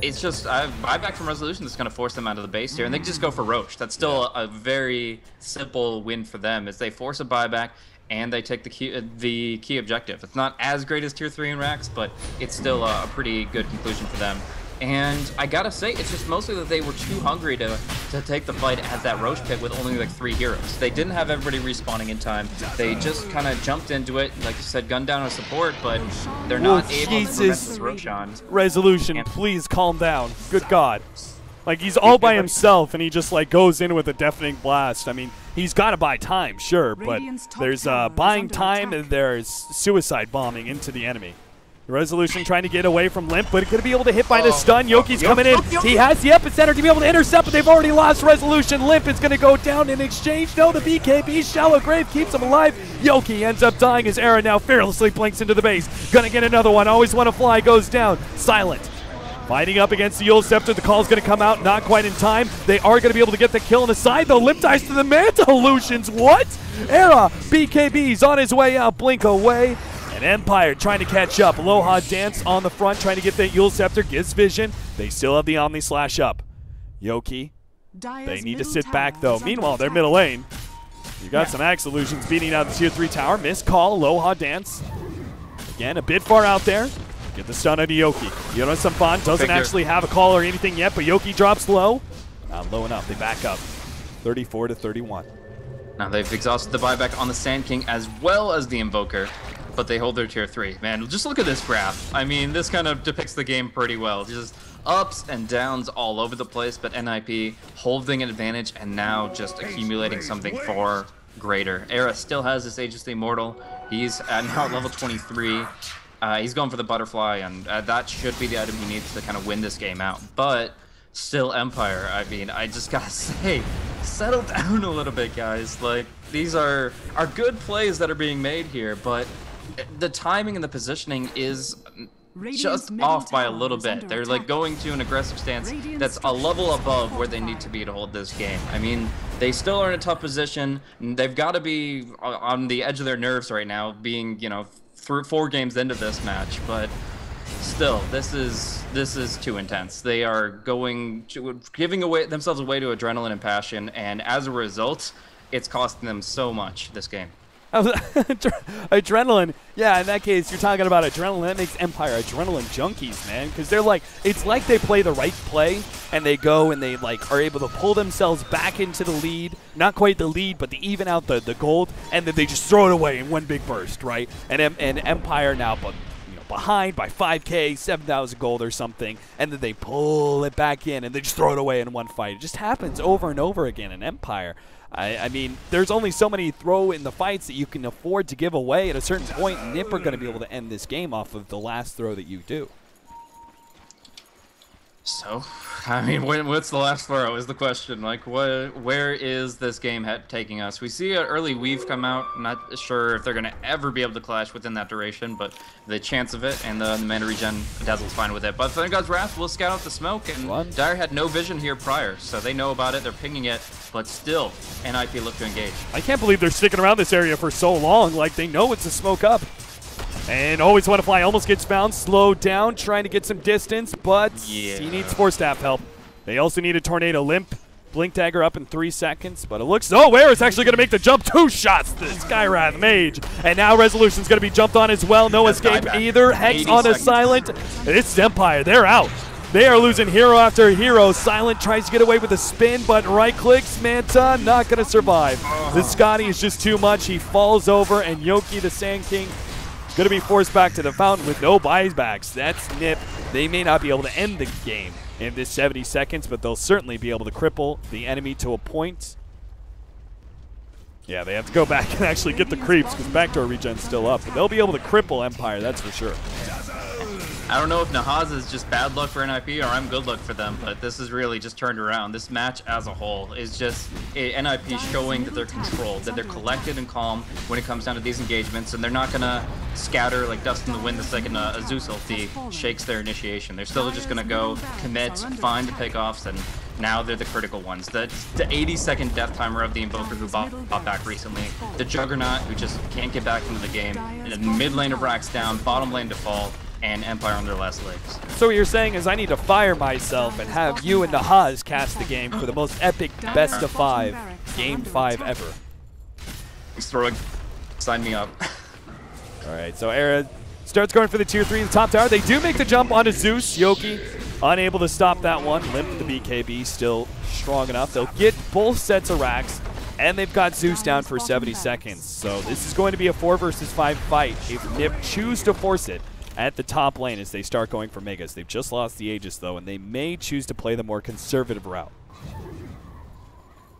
it's just buyback from Resolution that's going to force them out of the base here, and they can just go for Roche. That's still a very simple win for them, is they force a buyback, and they take the key objective. It's not as great as Tier 3 in Rax, but it's still a pretty good conclusion for them. And I gotta say, it's just mostly that they were too hungry to to take the fight at that Roche pit with only like 3 heroes. They didn't have everybody respawning in time. They just kind of jumped into it, like you said, gunned down on support, but they're not able to prevent this Roche on. Resolution, please calm down. Good God. Like, he's all by himself, and he just, like, goes in with a deafening blast. I mean, he's got to buy time, sure, but there's buying time and there's suicide bombing into the enemy. Resolution trying to get away from Limp, but going to be able to hit by the stun. Yoki's coming in. He has the epicenter to be able to intercept, but they've already lost Resolution. Limp is going to go down in exchange. No, the BKB Shallow Grave keeps him alive. Yoki ends up dying as Era now fearlessly blinks into the base. Gonna get another one. Always want to fly. Goes down. Silent. Fighting up against the Yule Scepter. The call's going to come out. Not quite in time. They are going to be able to get the kill on the side, though. Limp dies to the Manta Illusions. What? Era. BKB's on his way out. Blink away. And Empire trying to catch up. Aloha Dance on the front, trying to get that Yule Scepter. Gives vision. They still have the Omni Slash up. Yoki. They need to sit back, though. Meanwhile, their middle lane. You got some Axe Illusions beating out the tier 3 tower. Missed call. Aloha Dance. Again, a bit far out there. Get the stun out of Yoki. Yono Sampan doesn't actually have a call or anything yet, but Yoki drops low. Not low enough. They back up. 34 to 31. Now they've exhausted the buyback on the Sand King as well as the Invoker, but they hold their tier 3. Man, just look at this graph. I mean, this kind of depicts the game pretty well. Just ups and downs all over the place, but NiP holding an advantage and now just accumulating something far greater. Era still has this Aegis Immortal. He's now at level 23. He's going for the butterfly, and that should be the item he needs to kind of win this game out. But still, Empire, I mean, I just gotta say, settle down a little bit, guys. Like, these are good plays that are being made here, but the timing and the positioning is just off by a little bit. They're like going to an aggressive stance that's a level above where they need to be to hold this game. I mean, they still are in a tough position. They've got to be on the edge of their nerves right now, being, you know, 4 games into this match, but still, this is too intense. They are giving themselves away to adrenaline and passion, and as a result, it's costing them so much this game. Adrenaline, yeah, in that case, you're talking about adrenaline. That makes Empire adrenaline junkies, man, because they're like, it's like they play the right play, and they go and they like are able to pull themselves back into the lead, not quite the lead, but they even out the gold, and then they just throw it away in one big burst, right? And Empire now, but behind by 5K, 7,000 gold or something, and then they pull it back in and they just throw it away in one fight. It just happens over and over again in Empire. I mean, there's only so many throw in the fights that you can afford to give away. At a certain point, NiP are going to be able to end this game off of the last throw that you do. So, I mean, what's the last throw is the question. Like, where is this game taking us? We see an early weave come out. I'm not sure if they're going to ever be able to clash within that duration, but the chance of it and the mana regen, Dazzle's fine with it. But Thunder God's Wrath will scout out the smoke, and Dire had no vision here prior, so they know about it. They're pinging it, but still, NiP look to engage. I can't believe they're sticking around this area for so long. Like, they know it's a smoke up. And always want to fly, almost gets found, slowed down, trying to get some distance, but he needs Force Staff help. They also need a Tornado Limp. Blink Dagger up in 3 seconds, but it looks, Era's actually going to make the jump. 2 shots, the Skywrath Mage. And now Resolution's going to be jumped on as well. No escape either. Hex on a Silent. It's Empire, they're out. They are losing hero after hero. Silent tries to get away with a spin, but right-clicks. Manta not going to survive. The Scotty is just too much. He falls over, and Yoki, the Sand King, going to be forced back to the fountain with no buybacks. That's NiP. They may not be able to end the game in this 70 seconds, but they'll certainly be able to cripple the enemy to a point. Yeah, they have to go back and actually get the creeps because backdoor regen's still up. But they'll be able to cripple Empire, that's for sure. I don't know if Nahaz is just bad luck for NiP or I'm good luck for them, but this is really just turned around. This match as a whole is just NiP showing that they're controlled, that they're collected and calm when it comes down to these engagements, and they're not going to scatter like dust in the wind the second a Zeus ulti shakes their initiation. They're still just going to go, commit, find the pickoffs, and now they're the critical ones. The 80-second death timer of the Invoker who bought back recently, the Juggernaut who just can't get back into the game, and the mid lane of Rax down, bottom lane default, and Empire on their last legs. So what you're saying is I need to fire myself and have you and Nahaz cast the game for the most epic best of 5, game 5 ever. He's throwing. Sign me up. All right, so Era starts going for the tier 3 in the top tower. They do make the jump onto Zeus. Yoki Unable to stop that one. Limp the BKB still strong enough. They'll get both sets of racks, and they've got Zeus down for 70 seconds. So this is going to be a 4 versus 5 fight if NiP choose to force it at the top lane as they start going for Megas. They've just lost the Aegis, though, and they may choose to play the more conservative route.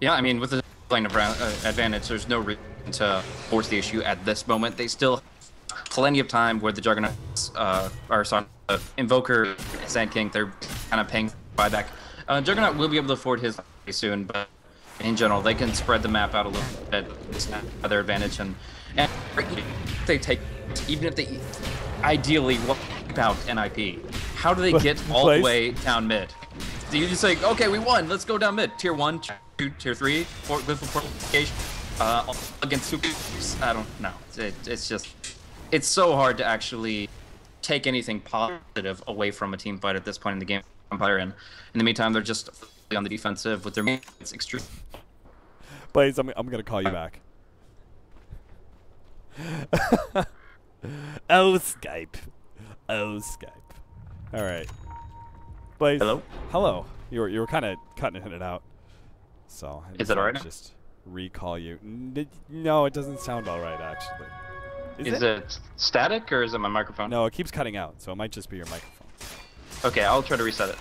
Yeah, I mean, with the lane advantage, there's no reason to force the issue at this moment. They still have plenty of time where the Juggernauts Invoker, Sand King, they're kind of paying buyback. Juggernaut will be able to afford his soon, but in general, they can spread the map out a little bit. It's not their advantage, and if they take, even if they ideally wipe out NiP, how do they get all the way down mid? Do you just say, okay, we won, let's go down mid, tier 1, tier 2, tier 3, with fortification, against super? I don't know. It's just, it's so hard to actually take anything positive away from a team fight at this point in the game. Empire, and in the meantime, they're just on the defensive with their mates. It's extreme. Blaze, I'm gonna call you back. Oh, Skype. Oh, Skype. All right. Blaze. Hello. Hello. You were kind of cutting it out. So is it alright? Just recall you. No, it doesn't sound all right actually. Is it static or is it my microphone? No, it keeps cutting out, so it might just be your microphone. Okay, I'll try to reset it.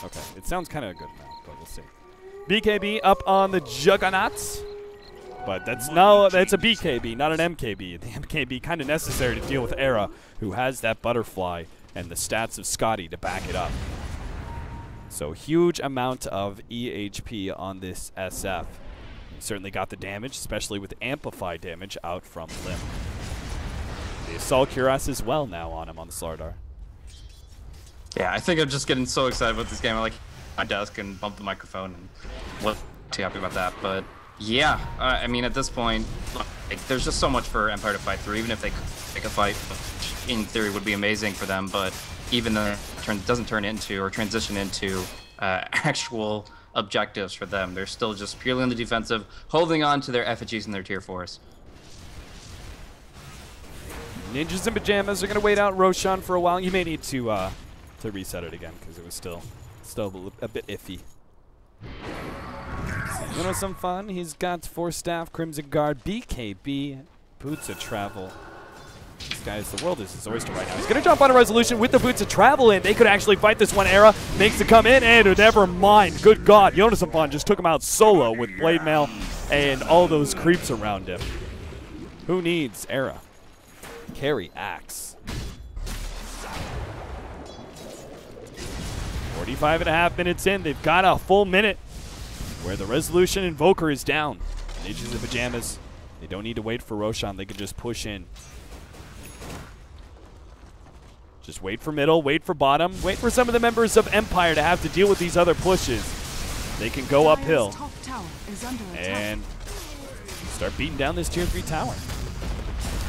Okay, it sounds kind of good now, but we'll see. BKB up on the Juggernauts, but that's a BKB, not an MKB. The MKB kind of necessary to deal with Era, who has that butterfly and the stats of Scotty to back it up. So huge amount of EHP on this SF. He certainly got the damage, especially with amplify damage out from Limp. The Assault Cuirass as well now on him on the Slardar. Yeah, I think I'm just getting so excited about this game. I like my desk and bump the microphone and wasn't too happy about that. But yeah, I mean, at this point, like, there's just so much for Empire to fight through. Even if they could make a fight, which in theory would be amazing for them, but even though it doesn't turn into or transition into actual objectives for them, they're still just purely on the defensive, holding on to their effigies and their tier 4s. Ninjas in Pajamas are going to wait out Roshan for a while. You may need to reset it again because it was still a bit iffy. You know some fun? He's got 4 staff, Crimson Guard, BKB, Boots of Travel. This guy's, the world is his oyster right now. He's going to jump on a resolution with the Boots of Travel in. They could actually fight this one. Era makes it come in, and never mind. Good God, Jonas just took him out solo with Blade Mail and all those creeps around him. Who needs Era? Carry Axe. 45.5 minutes in. They've got a full minute where the Resolution Invoker is down. Ninjas in Pajamas, they don't need to wait for Roshan. They can just push in. Just wait for middle, wait for bottom, wait for some of the members of Empire to have to deal with these other pushes. They can go uphill and start beating down this tier 3 tower.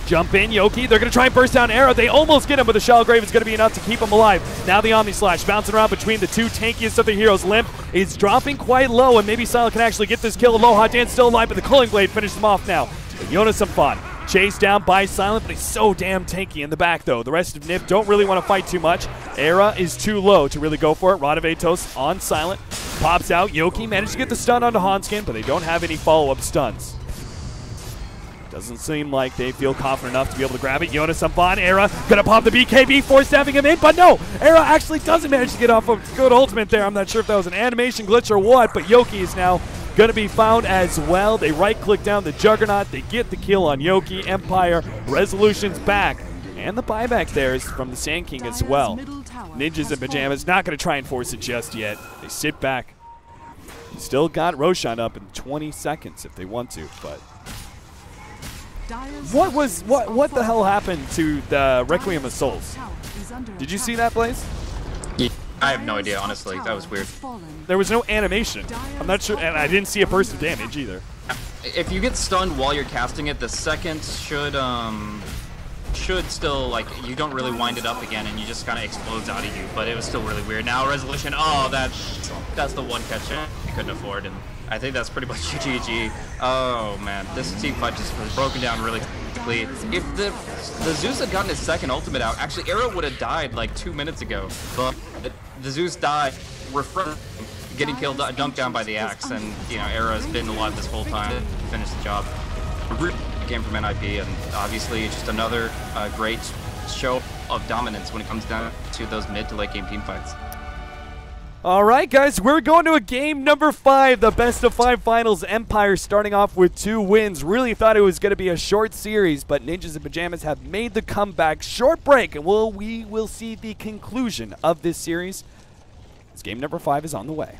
Jump in, Yoki. They're going to try and burst down Arrow. They almost get him, but the Shellgrave is going to be enough to keep him alive. Now the Omni Slash bouncing around between the two tankiest of the heroes. Limp is dropping quite low, and maybe Silent can actually get this kill. Aloha Dan still alive, but the Culling Blade finishes him off now. Jonas some fun. Chased down by Silent, but he's so damn tanky in the back, though. The rest of NiP don't really want to fight too much. Era is too low to really go for it. Rod of Atos on Silent. Pops out. Yoki managed to get the stun onto Hanskin, but they don't have any follow-up stuns. Doesn't seem like they feel confident enough to be able to grab it. Jonas Sampan, Era gonna pop the BKB, force-stabbing him in, but no! Era actually doesn't manage to get off a good ultimate there. I'm not sure if that was an animation glitch or what, but Yoki is now gonna be found as well. They right-click down the Juggernaut, they get the kill on Yoki. Empire, Resolution's back, and the buyback there is from the Sand King as well. Ninjas in Pajamas not gonna try and force it just yet. They sit back. Still got Roshan up in 20 seconds if they want to, but what the hell happened to the Requiem of Souls? Did you see that, Blaze? Yeah, I have no idea, honestly. That was weird. There was no animation. I'm not sure, and I didn't see a burst of damage either. If you get stunned while you're casting it, the seconds should still, like, you don't really wind it up again and you just kind of explodes out of you, but it was still really weird. Now Resolution, oh, that's the one catch I couldn't afford, and I think that's pretty much GG. Oh man, this team fight just was broken down really quickly. If the Zeus had gotten his second ultimate out, actually Arrow would have died like 2 minutes ago, but The Zeus died, refreshing, getting killed, dunked down by the axe, and you know, Era has been alive this whole time to finish the job. A really good game from NiP, and obviously just another great show of dominance when it comes down to those mid to late game team fights. All right, guys, we're going to a game number 5, the best of 5 finals. Empire starting off with 2 wins. Really thought it was going to be a short series, but Ninjas in Pajamas have made the comeback. Short break, and we will see the conclusion of this series as game number 5 is on the way.